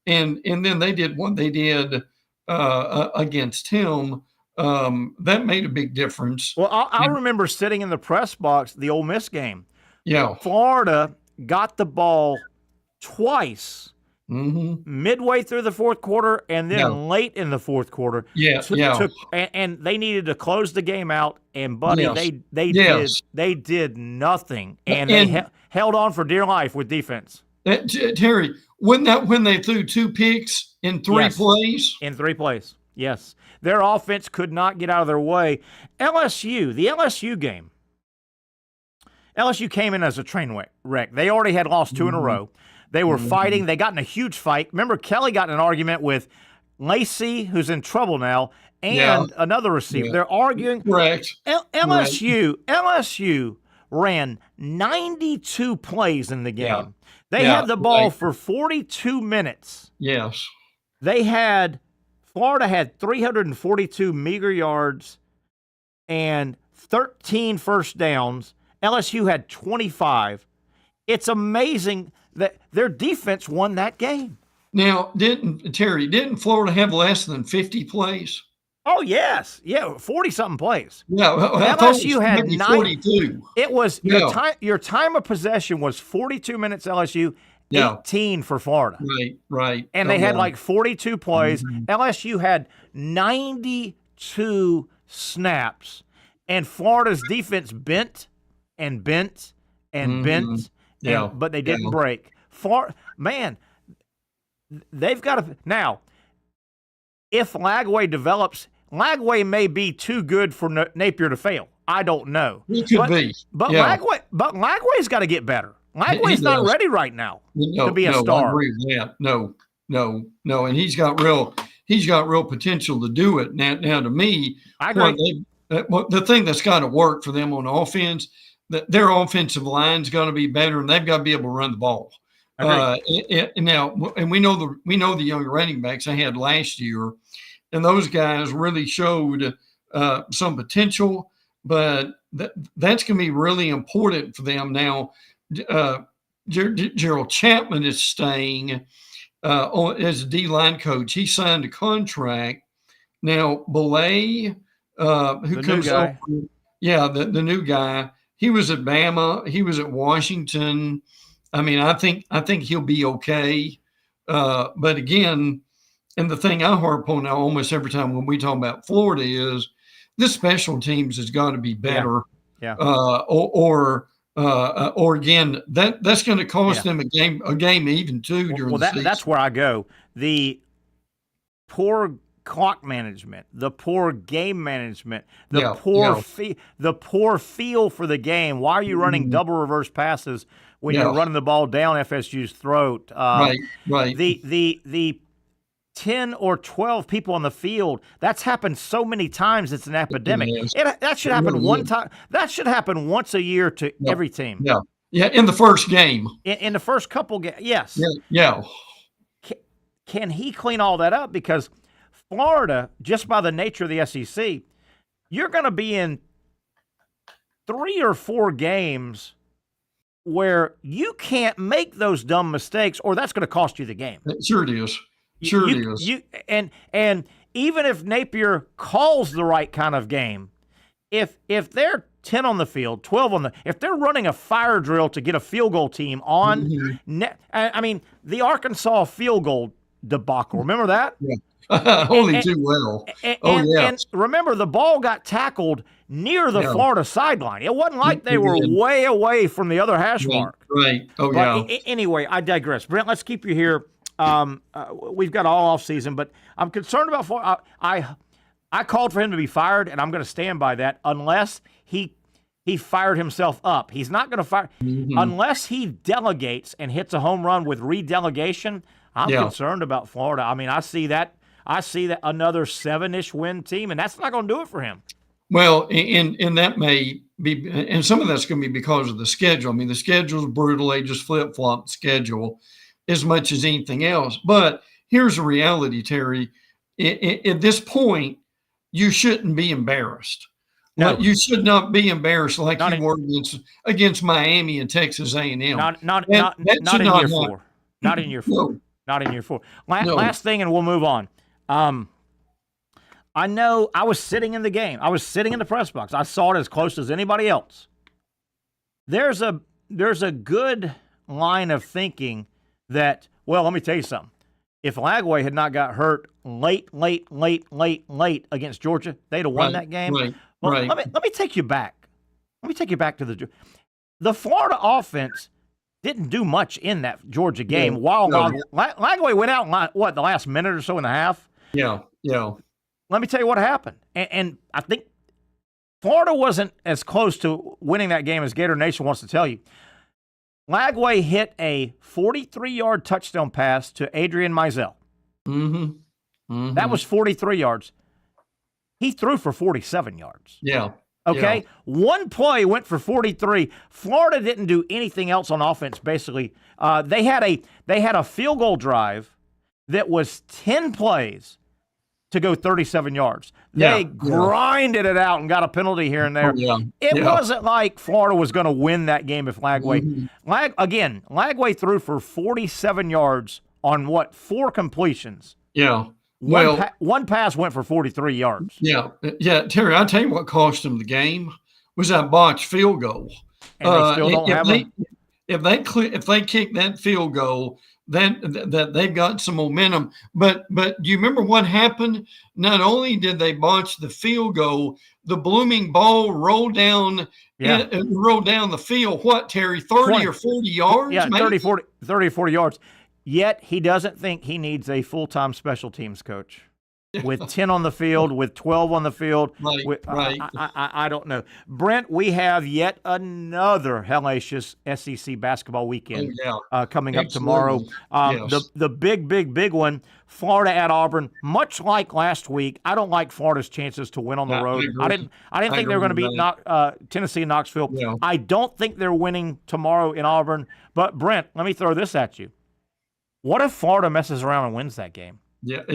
And then they did what they did against him. That made a big difference. Well, I remember sitting in the press box the Ole Miss game. Yeah. Florida got the ball twice midway through the fourth quarter and then late in the fourth quarter. And they needed to close the game out. And, buddy, they did nothing. And they held on for dear life with defense. Terry, wasn't that when they threw 2 picks in 3 plays? In 3 plays, yes. Their offense could not get out of their way. The LSU game, LSU came in as a train wreck. They already had lost 2 in a row. They were fighting. They got in a huge fight. Remember, Kelly got in an argument with Lacey, who's in trouble now, and another receiver. Yeah. They're arguing. Correct. LSU ran 92 plays in the game. Yeah. They had the ball for 42 minutes. Yes. Florida had 342 meager yards and 13 first downs. LSU had 25. It's amazing that their defense won that game. Now, didn't Florida have less than 50 plays? Oh, yes. Yeah, 40-something plays. Yeah, LSU had 42. It was your time of possession was 42 minutes LSU, 18 for Florida. Right. And they had like 42 plays. LSU had 92 snaps, and Florida's defense bent, but they didn't break. They've got to now. If Lagway develops, Lagway may be too good for Napier to fail. I don't know. He could be. But Lagway's got to get better. Lagway's not ready right now to be a star. I agree with that. No. And he's got real potential to do it. Now to me, I agree. The thing that's got to work for them on offense, their offensive line's got to be better, and they've got to be able to run the ball. And we know the young running backs they had last year, and those guys really showed some potential, but that's going to be really important for them now. Gerald Chapman is staying as a D-line coach. He signed a contract. Now, Belay, who comes over, the new guy, he was at Bama. He was at Washington. I mean, I think he'll be okay. But again, and the thing I harp on now almost every time when we talk about Florida is this special teams has got to be better. Yeah. Or again, that's going to cost them a game even too during the season. That's where I go. The poor clock management, the poor game management, the poor feel for the game. Why are you running double reverse passes when you're running the ball down FSU's throat? Right. The 10 or 12 people on the field, that's happened so many times it's an epidemic. That should happen one time. That should happen once a year to every team. Yeah, in the first game. In the first couple games, yes. Yeah. Can he clean all that up? Because Florida, just by the nature of the SEC, you're going to be in 3 or 4 games where you can't make those dumb mistakes, or that's going to cost you the game. Sure it is. It is. And even if Napier calls the right kind of game, if they're 10 on the field, 12 if they're running a fire drill to get a field goal team on, I mean, the Arkansas field goal debacle. Remember that? Yeah. Only too well. And remember, the ball got tackled near the Florida sideline. It wasn't like they were way away from the other hash mark. Right. Anyway, I digress. Brent, let's keep you here. We've got all off season, but I'm concerned about Florida. I called for him to be fired, and I'm going to stand by that unless he fired himself up. He's not going to fire unless he delegates and hits a home run with redelegation. I'm concerned about Florida. I mean, I see that another 7-ish win team, and that's not going to do it for him. Well, and that may be, and some of that's going to be because of the schedule. I mean, the schedule's brutal. They just flip-flop the schedule as much as anything else. But here's the reality, Terry. At this point, you shouldn't be embarrassed. No. You should not be embarrassed like you were against Miami and Texas A&M. Not in year 4. Not in year 4. No. Not in year 4. Last thing, and we'll move on. I know I was sitting in the game. I was sitting in the press box. I saw it as close as anybody else. There's a good line of thinking that, well, let me tell you something. If Lagway had not got hurt late against Georgia, they'd have won that game. Right. Let me take you back. Let me take you back to the Florida offense didn't do much in that Georgia game. Lagway went out in the last minute or so and a half. Yeah. Let me tell you what happened. And I think Florida wasn't as close to winning that game as Gator Nation wants to tell you. Lagway hit a 43-yard touchdown pass to Adrian Mizell. That was 43 yards. he threw for 47 yards. Yeah. Okay. Yeah. One play went for 43. Florida didn't do anything else on offense, basically. They had a field goal drive that was 10 plays to go 37 yards. They grinded it out and got a penalty here and there. It wasn't like Florida was going to win that game if Lagway. Lagway threw for 47 yards on 4 completions. Yeah. One pass went for 43 yards. Yeah. Terry, I'll tell you what cost them the game was that botched field goal. And they still don't have them. If they kick that field goal, that they've got some momentum. But do you remember what happened? Not only did they botch the field goal, the blooming ball rolled down the field. What, Terry, 30 or 40 yards? Yeah, 30 or 40 yards. Yet he doesn't think he needs a full-time special teams coach. With 10 on the field, with 12 on the field. Right. I don't know. Brent, we have yet another hellacious SEC basketball weekend coming up tomorrow. The big one, Florida at Auburn. Much like last week, I don't like Florida's chances to win on the road. I didn't think they were going to beat Tennessee and Knoxville. Yeah. I don't think they're winning tomorrow in Auburn. But, Brent, let me throw this at you. What if Florida messes around and wins that game? That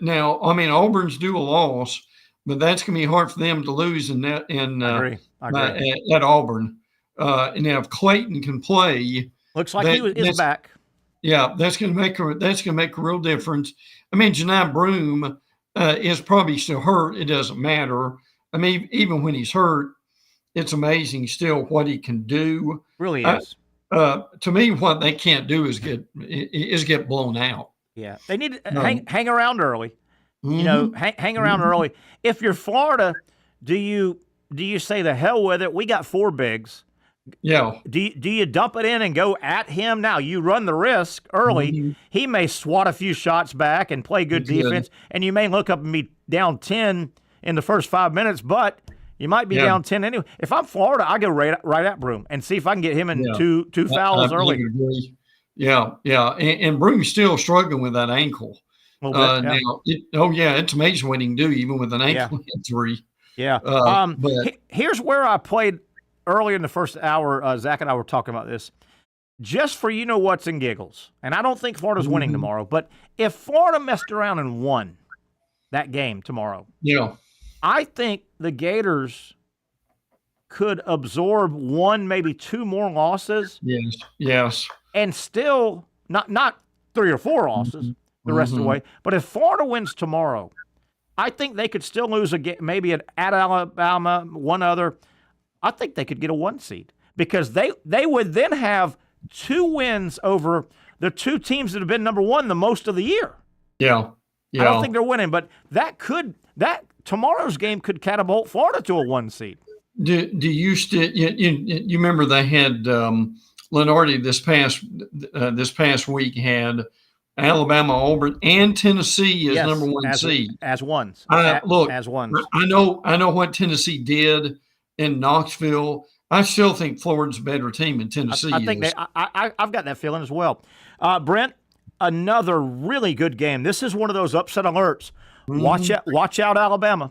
now. I mean, Auburn's due a loss, but that's going to be hard for them to lose I agree. At Auburn. And now if Clayton can play, looks like he's back. Yeah, that's going to make a real difference. I mean, Janai Broome is probably still hurt. It doesn't matter. I mean, even when he's hurt, it's amazing still what he can do. Really is. To me, what they can't do is get blown out. Yeah, they need to hang around early. Mm-hmm. You know, hang around early. If you're Florida, do you say the hell with it? We got 4 bigs. Yeah. Do you dump it in and go at him? Now you run the risk early. Mm-hmm. He may swat a few shots back and play good defense, and you may look up and be down 10 in the first 5 minutes, but you might be down 10 anyway. If I'm Florida, I go right at Broome and see if I can get him in two fouls early. Agree. Yeah. And Broome's still struggling with that ankle. Now, it's amazing what he can do even with an ankle injury. Yeah. Here's where I played earlier in the first hour. Zach and I were talking about this. Just for what's and giggles, and I don't think Florida's winning tomorrow, but if Florida messed around and won that game tomorrow, I think the Gators could absorb 1, maybe 2 more losses. Yes. And still not 3 or 4 losses the rest of the way. But if Florida wins tomorrow, I think they could still lose maybe at Alabama, one other. I think they could get a 1 seed because they would then have 2 wins over the 2 teams that have been number 1 the most of the year. Yeah. I don't think they're winning, but tomorrow's game could catapult Florida to a 1 seed. Do you still you remember they had Lenardi this past week had Alabama, Auburn, and Tennessee as number 1 seed as ones. As ones. I know what Tennessee did in Knoxville. I still think Florida's a better team than Tennessee. I think I've got that feeling as well. Brent, another really good game. This is one of those upset alerts. Watch out, Alabama.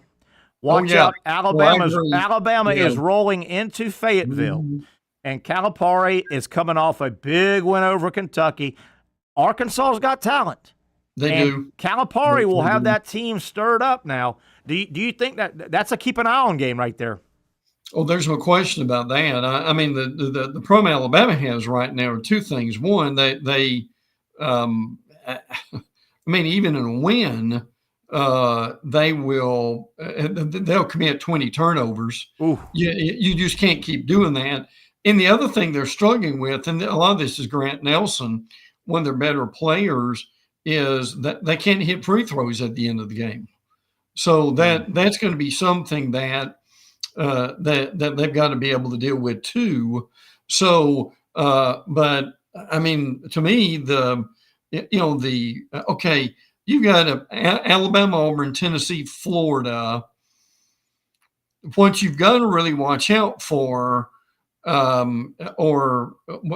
Watch out, Alabama is rolling into Fayetteville, and Calipari is coming off a big win over Kentucky. Arkansas's got talent. They do. Calipari will have that team stirred up now. Do you think that's a keep an eye on game right there? Oh, there's no question about that. I mean, the problem Alabama has right now are 2 things. One, they even in a win, they'll commit 20 turnovers. Ooh. You just can't keep doing that. And the other thing they're struggling with, and a lot of this is Grant Nelson, one of their better players, is that they can't hit free throws at the end of the game. So that's going to be something that they've got to be able to deal with too. So, but I mean, to me, you've got Alabama, Auburn, Tennessee, Florida. What you've got to really watch out for, or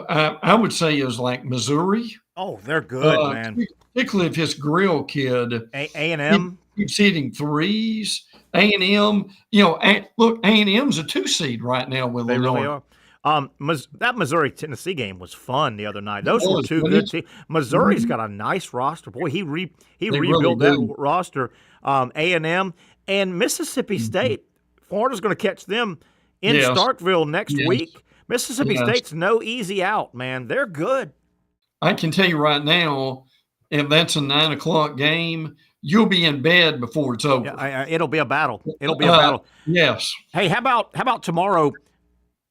I would say, is like Missouri. Oh, they're good, man. Particularly if this Grill kid, A&M. keeps hitting threes. A&M, look, A&M's a 2 seed right now with They Lenore. really are. That Missouri-Tennessee game was fun the other night. Those were two good teams. Missouri's got a nice roster. Boy, he rebuilt that roster. A&M and Mississippi State. Florida's going to catch them in Starkville next week. Mississippi State's no easy out, man. They're good. I can tell you right now, if that's a 9 o'clock game, you'll be in bed before it's over. Yeah, it'll be a battle. It'll be a battle. Yes. Hey, how about tomorrow?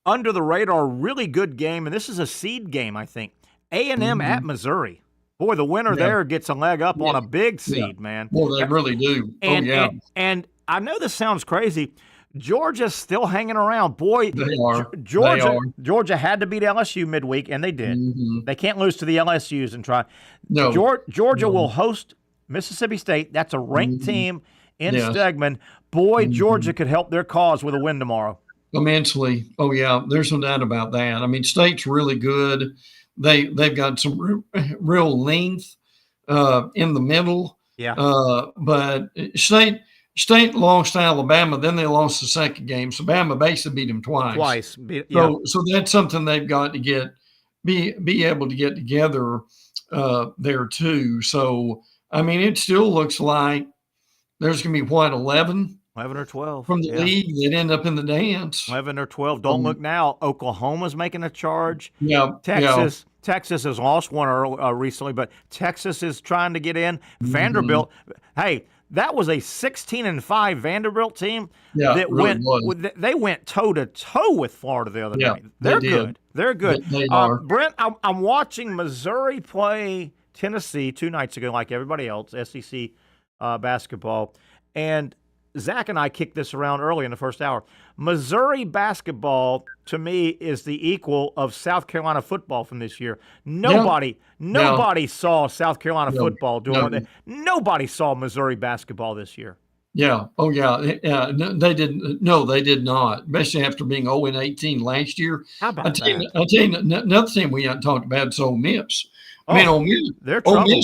Under the radar, really good game, and this is a seed game, I think. A&M at Missouri. Boy, the winner there gets a leg up on a big seed, man. Well, they really do. And I know this sounds crazy. Georgia's still hanging around. Boy, they are. Georgia had to beat LSU midweek, and they did. They can't lose to the LSUs and try. No. Georgia will host Mississippi State. That's a ranked team in Stegman. Boy, Georgia could help their cause with a win tomorrow. Immensely. Oh, yeah. There's no doubt about that. I mean, State's really good. They've got some real length in the middle. Yeah. But State lost to Alabama, then they lost the second game. So Bama basically beat them twice. So that's something they've got to be able to get together there too. So, I mean, it still looks like there's going to be, 11 or 12 from the league that end up in the dance. 11 or 12. Don't look now. Oklahoma's making a charge. Yeah. Texas has lost one recently, but Texas is trying to get in. Vanderbilt. Hey, that was a 16-5 Vanderbilt team that they went toe-to-toe with Florida the other night. They're good. They're good. They are. Brent, I'm watching Missouri play Tennessee 2 nights ago, like everybody else, SEC basketball. And Zach and I kicked this around early in the first hour. Missouri basketball, to me, is the equal of South Carolina football from this year. Nobody saw South Carolina football doing it. Nobody saw Missouri basketball this year. Yeah. Oh, yeah. They didn't. No, they did not, especially after being 0-18 last year. How about that? I'll tell you another thing we haven't talked about is Ole Miss. Ole Miss. They're trouble.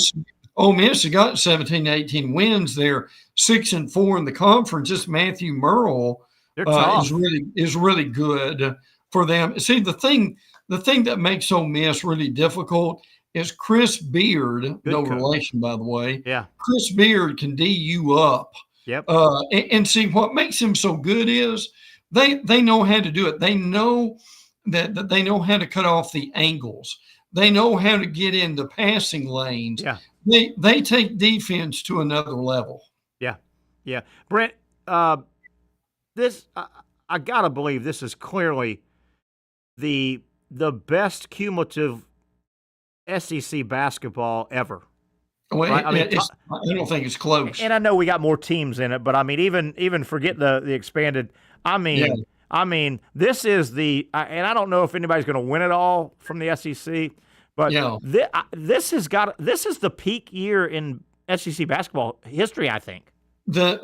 Ole Miss has got 17-18 wins. They're 6-4 in the conference. This Matthew Murrell is really good for them. See, the thing that makes Ole Miss really difficult is Chris Beaird, relation, by the way. Yeah. Chris Beaird can D you up. Yep. And see, what makes him so good is they know how to do it. They know that they know how to cut off the angles. They know how to get into passing lanes. Yeah. They take defense to another level. Yeah. Brent, this I gotta believe this is clearly the best cumulative SEC basketball ever. Well, right? I don't think it's close. And I know we got more teams in it, but I mean, even forget the expanded. I mean, this is and I don't know if anybody's going to win it all from the SEC, but this is the peak year in SEC basketball history, I think. The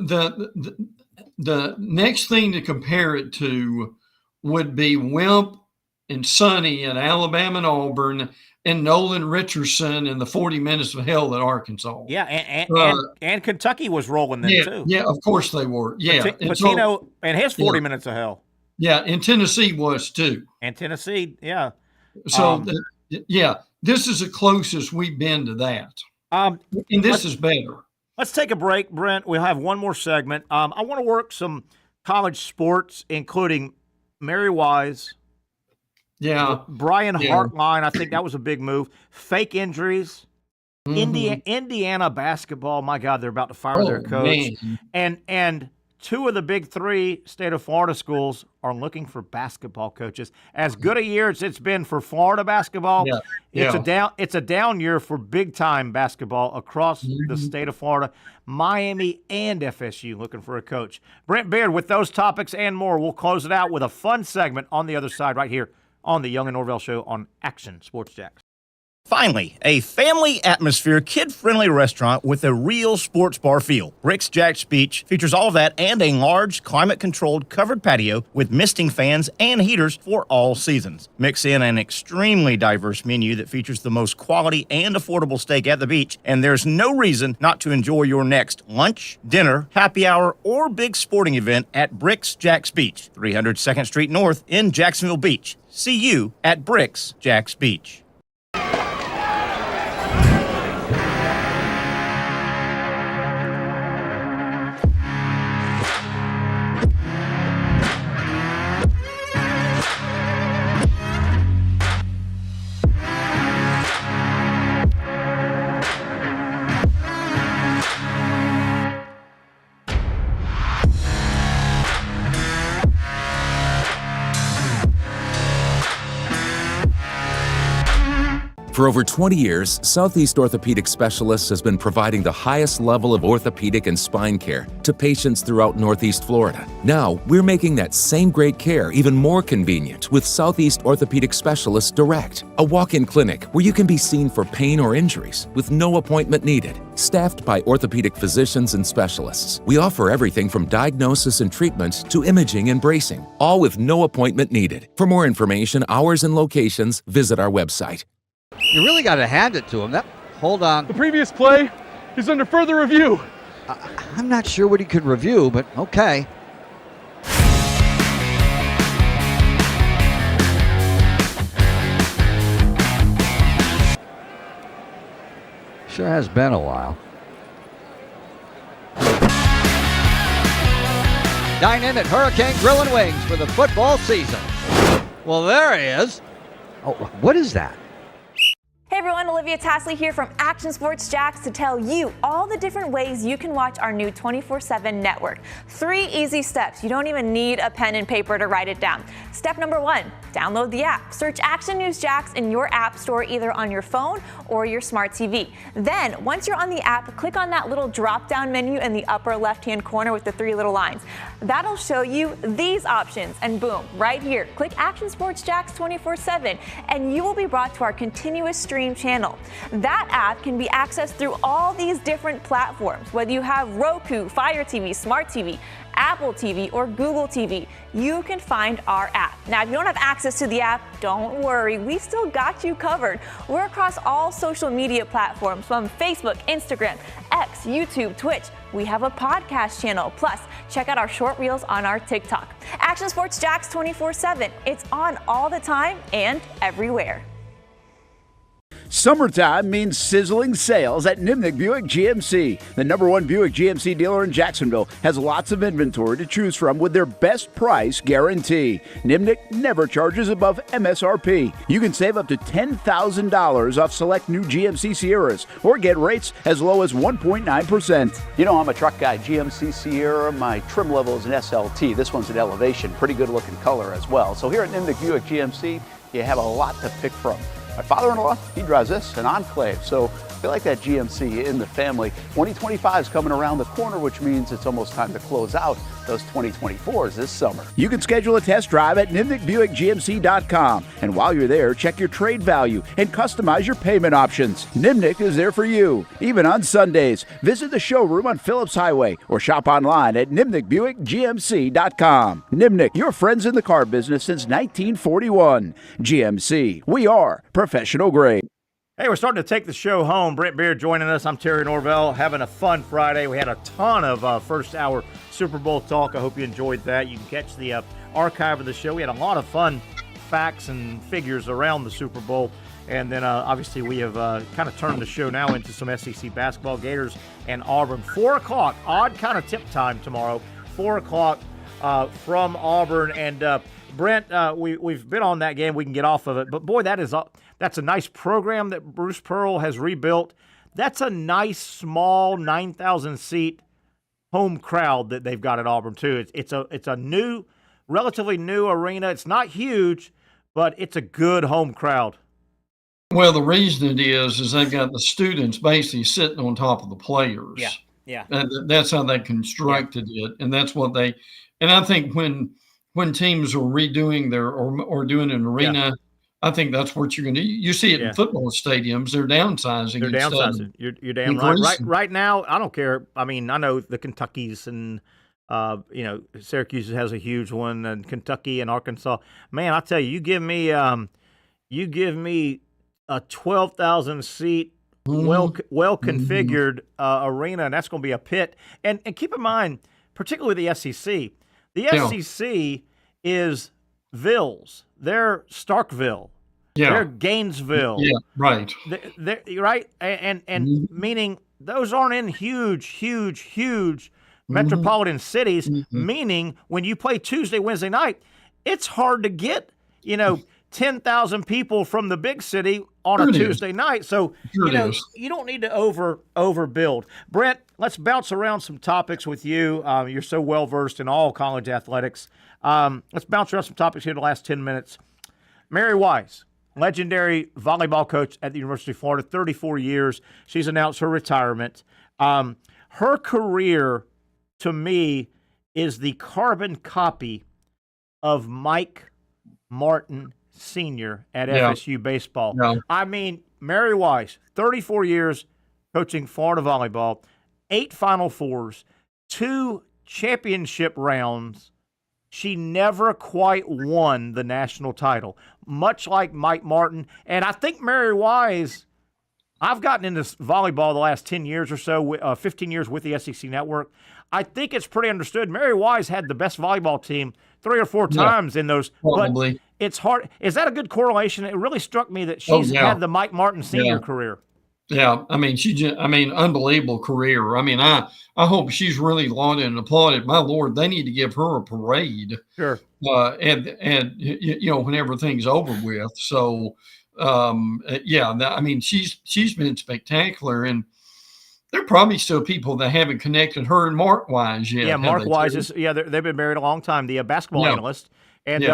next thing to compare it to would be Wimp and Sonny in Alabama and Auburn and Nolan Richardson in the 40 minutes of hell at Arkansas. Yeah, and Kentucky was rolling them too. Yeah, of course they were. Yeah, Patino and his 40 minutes of hell. Yeah, and Tennessee was too. And Tennessee, yeah. So this is the closest we've been to that. And this is better. Let's take a break, Brent. We'll have one more segment. I want to work some college sports, including Mary Wise. Yeah. Brian Hartline, I think that was a big move. Fake injuries. Indiana basketball, my God, they're about to fire their coach. Man. And 2 of the big 3 state of Florida schools are looking for basketball coaches. As good a year as it's been for Florida basketball, it's a down year for big-time basketball across the state of Florida. Miami and FSU looking for a coach. Brent Beaird with those topics and more. We'll close it out with a fun segment on the other side right here on the Young and Norvelle Show on Action Sports Jacks. Finally, a family atmosphere, kid-friendly restaurant with a real sports bar feel. Bricks Jack's Beach features all of that and a large, climate-controlled covered patio with misting fans and heaters for all seasons. Mix in an extremely diverse menu that features the most quality and affordable steak at the beach, and there's no reason not to enjoy your next lunch, dinner, happy hour, or big sporting event at Bricks Jack's Beach, 300 2nd Street North in Jacksonville Beach. See you at Bricks Jack's Beach. For over 20 years, Southeast Orthopedic Specialists has been providing the highest level of orthopedic and spine care to patients throughout Northeast Florida. Now, we're making that same great care even more convenient with Southeast Orthopedic Specialists Direct, a walk-in clinic where you can be seen for pain or injuries with no appointment needed. Staffed by orthopedic physicians and specialists, we offer everything from diagnosis and treatment to imaging and bracing, all with no appointment needed. For more information, hours, and locations, visit our website. You really got to hand it to him. Hold on. The previous play is under further review. I'm not sure what he could review, but okay. Sure has been a while. Dynamic Hurricane Grill and Wings for the football season. Well, there he is. Oh, what is that? Hey everyone, Olivia Tasley here from Action Sports Jacks to tell you all the different ways you can watch our new 24/7 network. 3 easy steps. You don't even need a pen and paper to write it down. Step number 1, download the app. Search Action News Jacks in your app store either on your phone or your smart TV. Then, once you're on the app, click on that little drop-down menu in the upper left-hand corner with the 3 little lines. That'll show you these options, and boom, right here, click Action Sports Jacks 24/7, and you will be brought to our continuous stream channel. That app can be accessed through all these different platforms, whether you have Roku, Fire TV, Smart TV, Apple TV, or Google TV. You can find our app. Now, if you don't have access to the app, don't worry, we still got you covered. We're across all social media platforms from Facebook, Instagram, X, YouTube, Twitch. We have a podcast channel. Plus, check out our short reels on our TikTok. Action Sports Jacks 24/7. It's on all the time and everywhere. Summertime means sizzling sales at Nimnick Buick GMC. The #1 Buick GMC dealer in Jacksonville has lots of inventory to choose from with their best price guarantee. Nimnick never charges above MSRP. You can save up to $10,000 off select new GMC Sierras or get rates as low as 1.9%. You know, I'm a truck guy. GMC Sierra, my trim level is an SLT. This one's an Elevation. Pretty good looking color as well. So here at Nimnick Buick GMC, you have a lot to pick from. My father-in-law, he drives this, an Enclave, so we like that GMC in the family. 2025 is coming around the corner, which means it's almost time to close out those 2024s this summer. You can schedule a test drive at NimnickBuickGMC.com, and while you're there, check your trade value and customize your payment options. Nimnick is there for you, even on Sundays. Visit the showroom on Phillips Highway or shop online at NimnickBuickGMC.com. Nimnick, your friends in the car business since 1941. GMC, we are professional grade. Hey, we're starting to take the show home. Brent Beaird joining us. I'm Terry Norvelle, having a fun Friday. We had a ton of first hour Super Bowl talk. I hope you enjoyed that. You can catch the archive of the show. We had a lot of fun facts and figures around the Super Bowl. And then obviously we have kind of turned the show now into some SEC basketball. Gators and Auburn. 4 o'clock, odd kind of tip time tomorrow. 4 o'clock from Auburn. And Brent, we've been on that game. We can get off of it. But boy, that's a nice program that Bruce Pearl has rebuilt. That's a nice, small, 9,000-seat home crowd that they've got at Auburn, too. It's a new, relatively new arena. It's not huge, but it's a good home crowd. Well, the reason it is they've got the students basically sitting on top of the players. Yeah. And that's how they constructed it. And that's what and I think when teams are redoing or doing an arena I think that's what you're going to do. You see it in football stadiums. They're downsizing. They're downsizing. You're damn right. Right now, I don't care. I mean, I know the Kentuckys and Syracuse has a huge one, and Kentucky and Arkansas. Man, I tell you, you give me a 12,000 seat, well configured arena, and that's going to be a pit. And keep in mind, particularly the SEC. The SEC is Villes. They're Starkville. Yeah. They're Gainesville. Yeah, right. They're right, and meaning those aren't in huge metropolitan cities. Meaning when you play Tuesday, Wednesday night, it's hard to get 10,000 people from the big city on a Tuesday night. So you don't need to overbuild. Brent, let's bounce around some topics with you. You're so well versed in all college athletics. Let's bounce around some topics here in the last 10 minutes. Mary Wise, legendary volleyball coach at the University of Florida, 34 years. She's announced her retirement. Her career, to me, is the carbon copy of Mike Martin Sr. at FSU baseball. Yeah. I mean, Mary Wise, 34 years coaching Florida volleyball, 8 Final Fours, 2 championship rounds. She never quite won the national title, much like Mike Martin. And I think Mary Wise, I've gotten into volleyball the last 10 years or so, 15 years with the SEC Network. I think it's pretty understood. Mary Wise had the best volleyball team 3 or 4 times in those. Probably. But it's hard. Is that a good correlation? It really struck me that she's had the Mike Martin Sr. career. Yeah, I mean, unbelievable career. I mean, I hope she's really lauded and applauded. My Lord, they need to give her a parade. Sure. And when everything's over with. So, I mean, she's been spectacular, and there are probably still people that haven't connected her and Mark Wise yet. Yeah, Mark Wise they've been married a long time. The basketball analyst. And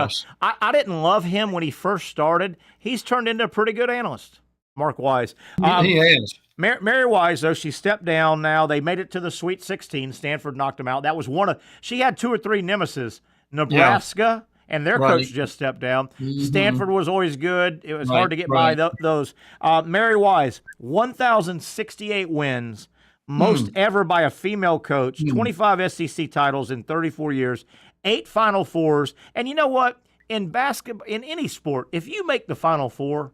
I didn't love him when he first started. He's turned into a pretty good analyst, Mark Wise. He has. Mary Wise, though, she stepped down now. They made it to the Sweet 16. Stanford knocked them out. That was she had 2 or 3 nemesis. Nebraska and their coach just stepped down. Stanford was always good. It was hard to get by those. Mary Wise, 1,068 wins, most ever by a female coach, 25 SEC titles in 34 years. 8 Final Fours. And you know what? In basketball, in any sport, if you make the Final Four,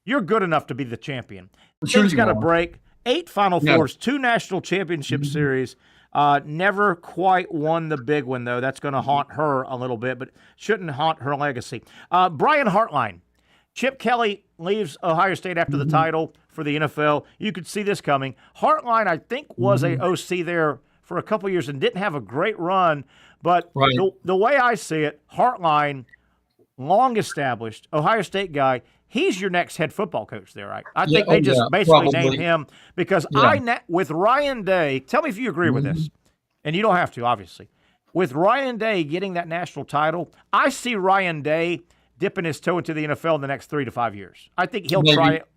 you're good enough to be the champion. Things got to break. 8 Final Fours, 2 national championship series. Never quite won the big one, though. That's going to haunt her a little bit, but shouldn't haunt her legacy. Brian Hartline. Chip Kelly leaves Ohio State after the title for the NFL. You could see this coming. Hartline, I think, was a OC there for a couple years and didn't have a great run. But the way I see it, Hartline, long established, Ohio State guy, he's your next head football coach there, right? I think they just basically named him because with Ryan Day, tell me if you agree with this, and you don't have to, obviously. With Ryan Day getting that national title, I see Ryan Day dipping his toe into the NFL in the next 3 to 5 years. I think he'll try it.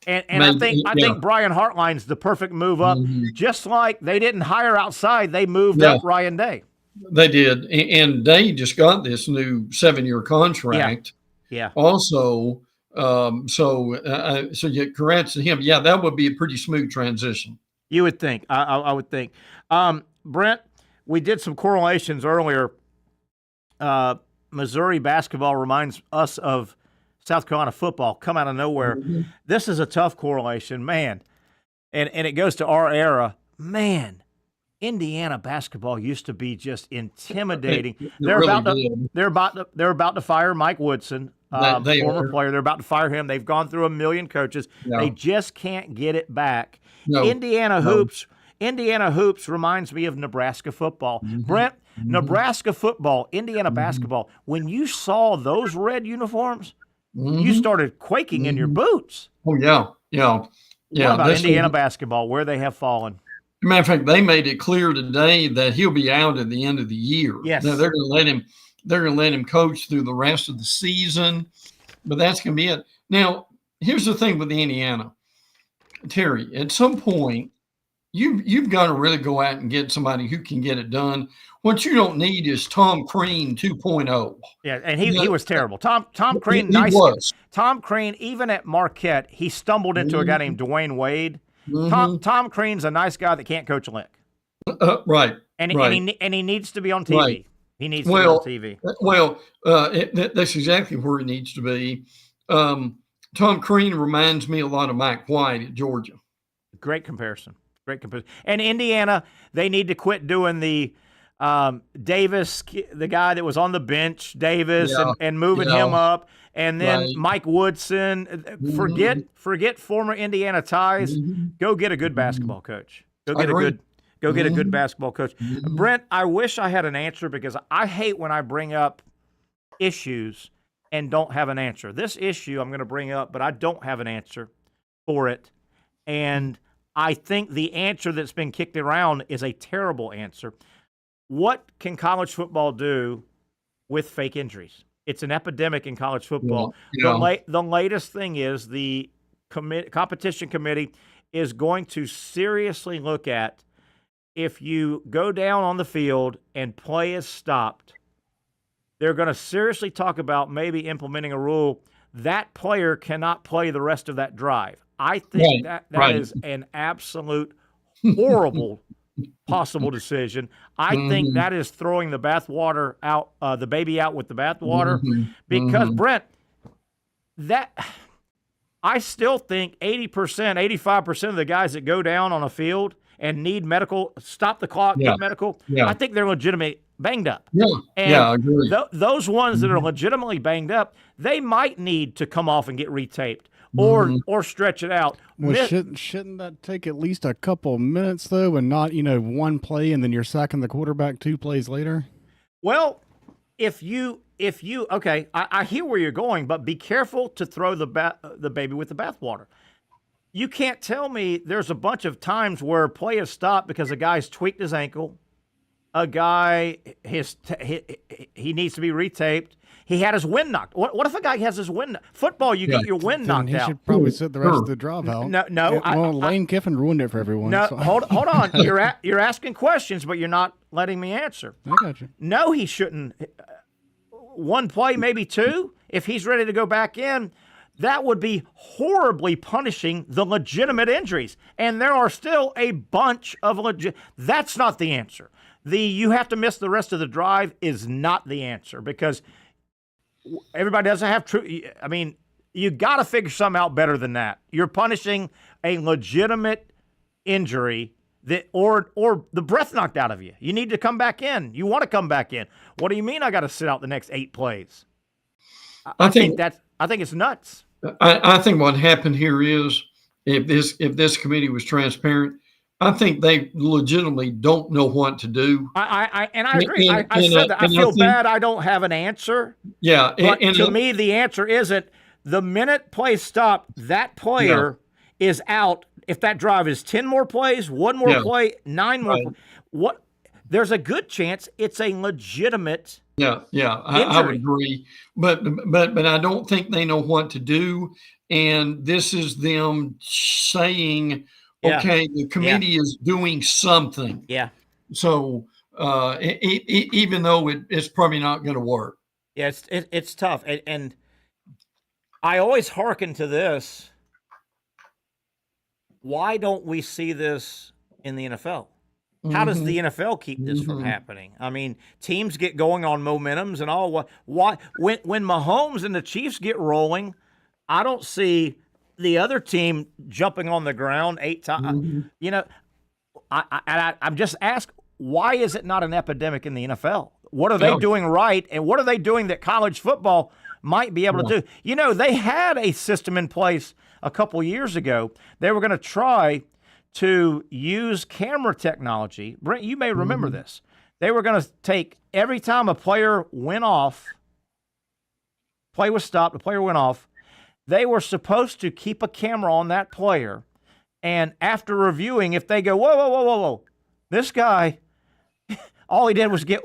And I think Brian Hartline's the perfect move up. Just like they didn't hire outside, they moved up Ryan Day. They did, and Day just got this new 7-year contract. Yeah. Also, so congrats to him. Yeah, that would be a pretty smooth transition. You would think. I would think. Brent, we did some correlations earlier. Missouri basketball reminds us of South Carolina football. Come out of nowhere. This is a tough correlation, man. And it goes to our era, man. Indiana basketball used to be just intimidating. They're about to fire Mike Woodson, former player. They're about to fire him. They've gone through a million coaches. No. They just can't get it back. No. Indiana hoops reminds me of Nebraska football. Brent, Nebraska football, Indiana basketball. When you saw those red uniforms, you started quaking in your boots. Oh yeah. What about Indiana basketball? Where they have fallen? Matter of fact, they made it clear today that he'll be out at the end of the year. Yes. Now, they're going to let him coach through the rest of the season, but that's going to be it. Now, here's the thing with Indiana, Terry. At some point, you've got to really go out and get somebody who can get it done. What you don't need is Tom Crean 2.0. Yeah, and he was terrible. Tom Crean, he was. Tom Crean, even at Marquette, he stumbled into a guy named Dwayne Wade. Tom Crean's a nice guy that can't coach a lick. Right. And he needs to be on TV. Right. He needs to be on TV. Well, that's exactly where he needs to be. Tom Crean reminds me a lot of Mike White at Georgia. Great comparison. And Indiana, they need to quit doing the Davis, the guy that was on the bench, Davis, and moving him up. And then Mike Woodson. Forget former Indiana ties. Go get a good basketball coach. Go get a good basketball coach. Brent, I wish I had an answer because I hate when I bring up issues and don't have an answer. This issue I'm going to bring up, but I don't have an answer for it. And I think the answer that's been kicked around is a terrible answer. What can college football do with fake injuries? It's an epidemic in college football. The latest thing is the competition committee is going to seriously look at if you go down on the field and play is stopped, they're going to seriously talk about maybe implementing a rule that player cannot play the rest of that drive. I think that is an absolute horrible possible decision. I think that is throwing the bathwater out, the baby out with the bathwater, because Brent, I still think 80%, 85% of the guys that go down on a field and need medical, stop the clock, get medical, I think they're legitimately banged up. I agree. Those ones that are legitimately banged up, they might need to come off and get retaped or stretch it out. Well, shouldn't that take at least a couple minutes, though, and not, one play and then you're sacking the quarterback 2 plays later? Well, if you okay, I hear where you're going, but be careful to throw the baby with the bathwater. You can't tell me there's a bunch of times where play is stopped because a guy's tweaked his ankle, a guy he needs to be retaped. He had his wind knocked. What if a guy has his wind? Football, you get your wind knocked out. He should probably sit the rest of the drive out. No. Lane Kiffin ruined it for everyone. No, so. hold on. You're asking questions, but you're not letting me answer. I got you. No, he shouldn't. 1 play, maybe 2. If he's ready to go back in, that would be horribly punishing the legitimate injuries. And there are still a bunch of That's not the answer. You have to miss the rest of the drive is not the answer because everybody doesn't have true. I mean, you got to figure something out better than that. You're punishing a legitimate injury or the breath knocked out of you. You need to come back in. You want to come back in. What do you mean I got to sit out the next 8 plays? I think it's nuts. I think what happened here is if this committee was transparent, I think they legitimately don't know what to do. I agree. I said that. I feel bad I don't have an answer. Yeah. But to me, the answer isn't the minute play stopped, that player is out. If that drive is 10 more plays, 1 more play, 9 more plays, there's a good chance it's a legitimate I would agree. But I don't think they know what to do. And this is them saying, okay, the committee is doing something. Yeah. So even though it's probably not going to work. Yeah, it's tough. And I always hearken to this. Why don't we see this in the NFL? How does the NFL keep this from happening? I mean, teams get going on momentums and all. Why when Mahomes and the Chiefs get rolling, I don't see the other team jumping on the ground 8 times. I'm just asking, why is it not an epidemic in the NFL? What are they doing right, and what are they doing that college football might be able to do? They had a system in place a couple years ago. They were going to try to use camera technology. Brent, you may remember this. They were going to take every time a player went off, play was stopped, the player went off, they were supposed to keep a camera on that player, and after reviewing, if they go, whoa, this guy, all he did was get,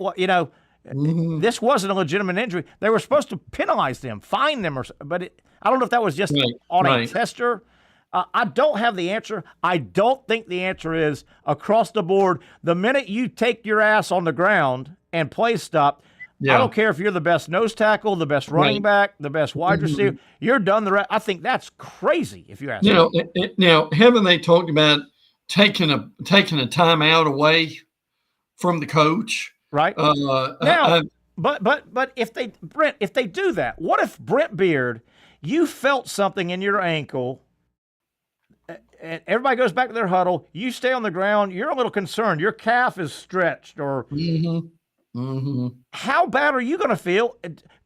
this wasn't a legitimate injury. They were supposed to penalize them, fine them, but I don't know if that was just on a tester. I don't have the answer. I don't think the answer is across the board. The minute you take your ass on the ground and play stop, I don't care if you're the best nose tackle, the best running back, the best wide receiver, you're done the rest. I think that's crazy if you ask me. Now, haven't they talked about taking a timeout away from the coach? Right. But if they do that, what if Brent Beaird, you felt something in your ankle, and everybody goes back to their huddle, you stay on the ground, you're a little concerned, your calf is stretched, or how bad are you going to feel?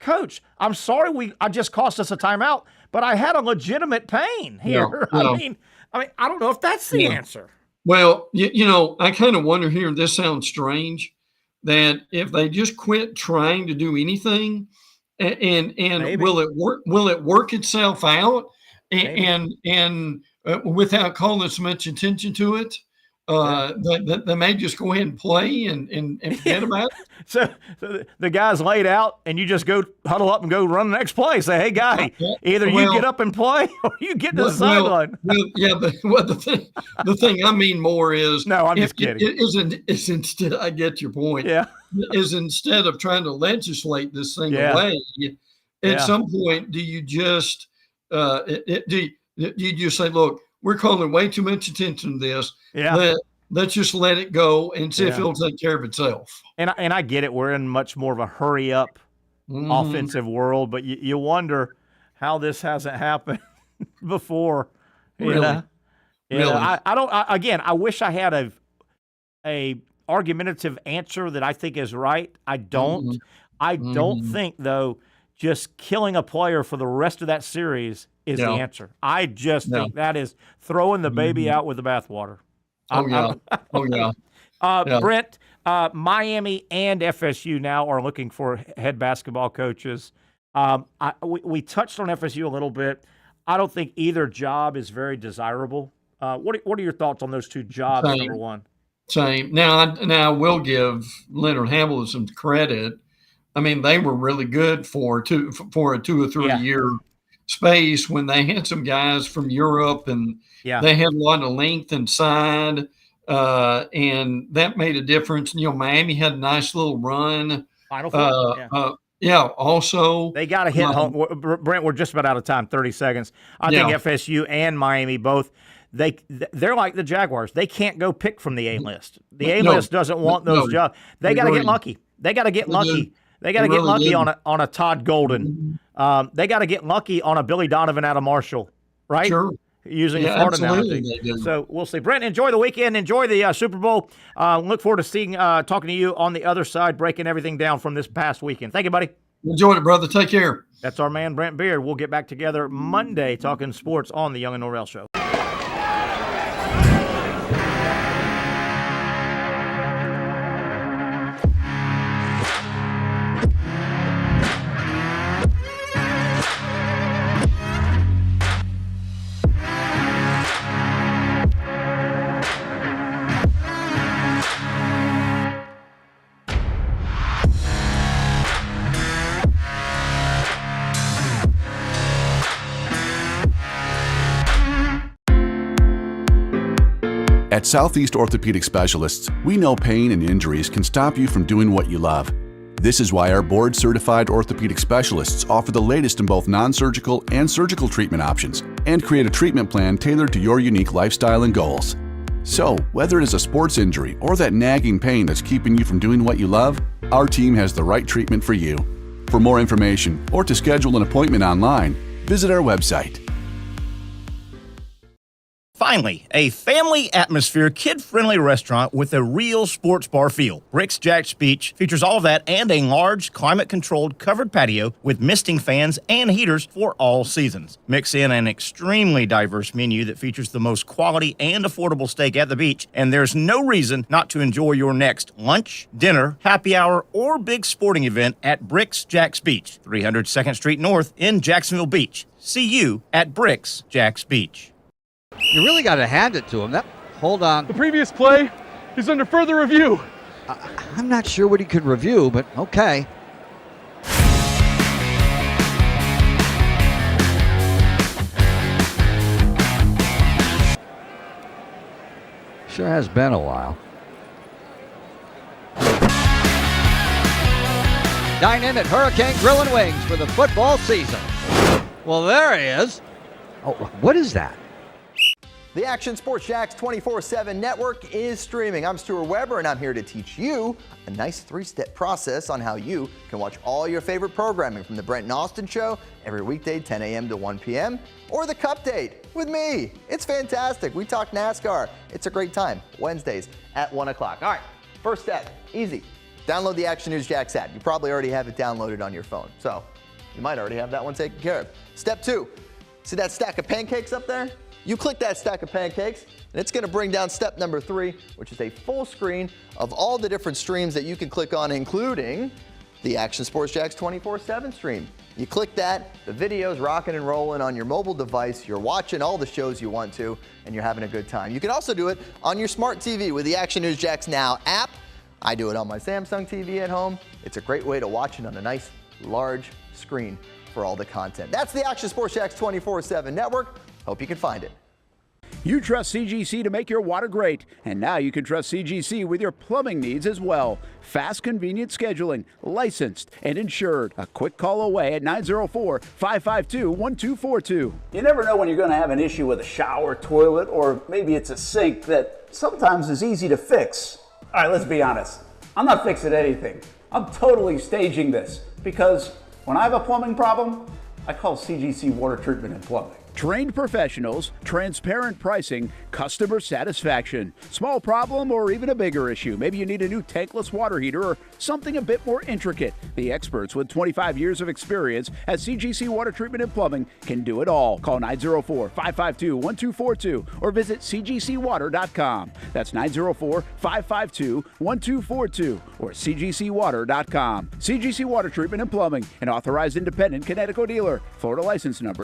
Coach, I'm sorry I just cost us a timeout, but I had a legitimate pain here. I mean, I don't know if that's the answer. Well, I kind of wonder here, this sounds strange, that if they just quit trying to do anything, and will it work itself out, and without calling so much attention to it, they may just go ahead and play and forget about it. So the guy's laid out, and you just go huddle up and go run the next play. Say, hey, guy, either you get up and play, or you get to the sideline. But the thing I mean more is, no, I'm just kidding. Is instead, I get your point. Yeah, is instead of trying to legislate this thing away, at some point, do you just do you just say, look, we're calling way too much attention to this. Yeah. Let's just let it go and see if it'll take care of itself. And I get it. We're in much more of a hurry up offensive world, but you wonder how this hasn't happened before. Really? I wish I had a argumentative answer that I think is right. I don't. I don't think, though, just killing a player for the rest of that series is the answer. I just think that is throwing the baby out with the bathwater. Brent, Miami and FSU now are looking for head basketball coaches. We touched on FSU a little bit. I don't think either job is very desirable. What are your thoughts on those two jobs, number one? Same. Now I will give Leonard Hamilton some credit. I mean, they were really good for a 2 or 3 year space when they had some guys from Europe, and they had a lot of length inside, and that made a difference. Miami had a nice little run. Final four. Also they got to hit home. Brent, we're just about out of time. 30 seconds. I think FSU and Miami both. They're like the Jaguars. They can't go pick from the A list. The A list doesn't want those jobs. They got to get lucky. They got to get lucky. They got to get lucky on a Todd Golden. They got to get lucky on a Billy Donovan out of Marshall, right? Sure. Using a Florida analogy. So we'll see. Brent, enjoy the weekend. Enjoy the Super Bowl. Look forward to talking to you on the other side, breaking everything down from this past weekend. Thank you, buddy. Enjoyed it, brother. Take care. That's our man, Brent Beaird. We'll get back together Monday talking sports on the Young and Norvelle Show. At Southeast Orthopedic Specialists, we know pain and injuries can stop you from doing what you love. This is why our board-certified orthopedic specialists offer the latest in both non-surgical and surgical treatment options and create a treatment plan tailored to your unique lifestyle and goals. So, whether it is a sports injury or that nagging pain that's keeping you from doing what you love, our team has the right treatment for you. For more information or to schedule an appointment online, visit our website. Finally, a family atmosphere, kid-friendly restaurant with a real sports bar feel. Bricks Jack's Beach features all of that and a large, climate-controlled covered patio with misting fans and heaters for all seasons. Mix in an extremely diverse menu that features the most quality and affordable steak at the beach, and there's no reason not to enjoy your next lunch, dinner, happy hour, or big sporting event at Bricks Jack's Beach, 300 2nd Street North in Jacksonville Beach. See you at Bricks Jack's Beach. You really got to hand it to him. Hold on. The previous play is under further review. I'm not sure what he could review, but okay. Sure has been a while. Dine in at Hurricane Grill and Wings for the football season. Well, there he is. Oh, what is that? The Action Sports Jacks 24/7 network is streaming. I'm Stuart Weber, and I'm here to teach you a nice three-step process on how you can watch all your favorite programming from the Brent and Austin Show every weekday, 10 a.m. to 1 p.m., or the Cup Date with me. It's fantastic. We talk NASCAR. It's a great time. Wednesdays at 1 o'clock. All right, first step, easy. Download the Action News Jacks app. You probably already have it downloaded on your phone, so you might already have that one taken care of. Step 2, see that stack of pancakes up there? You click that stack of pancakes, and it's going to bring down step number 3, which is a full screen of all the different streams that you can click on, including the Action Sports Jacks 24/7 stream. You click that, the video's rocking and rolling on your mobile device, you're watching all the shows you want to, and you're having a good time. You can also do it on your smart TV with the Action News Jacks Now app. I do it on my Samsung TV at home. It's a great way to watch it on a nice, large screen for all the content. That's the Action Sports Jacks 24/7 network. Hope you can find it. You trust CGC to make your water great, and now you can trust CGC with your plumbing needs as well. Fast, convenient scheduling, licensed and insured. A quick call away at 904-552-1242. You never know when you're going to have an issue with a shower, toilet, or maybe it's a sink that sometimes is easy to fix. All right, let's be honest. I'm not fixing anything. I'm totally staging this because when I have a plumbing problem, I call CGC Water Treatment and Plumbing. Trained professionals, transparent pricing, customer satisfaction. Small problem or even a bigger issue. Maybe you need a new tankless water heater or something a bit more intricate. The experts with 25 years of experience at CGC Water Treatment and Plumbing can do it all. Call 904-552-1242 or visit cgcwater.com. That's 904-552-1242 or cgcwater.com. CGC Water Treatment and Plumbing, an authorized independent Connecticut dealer. Florida license number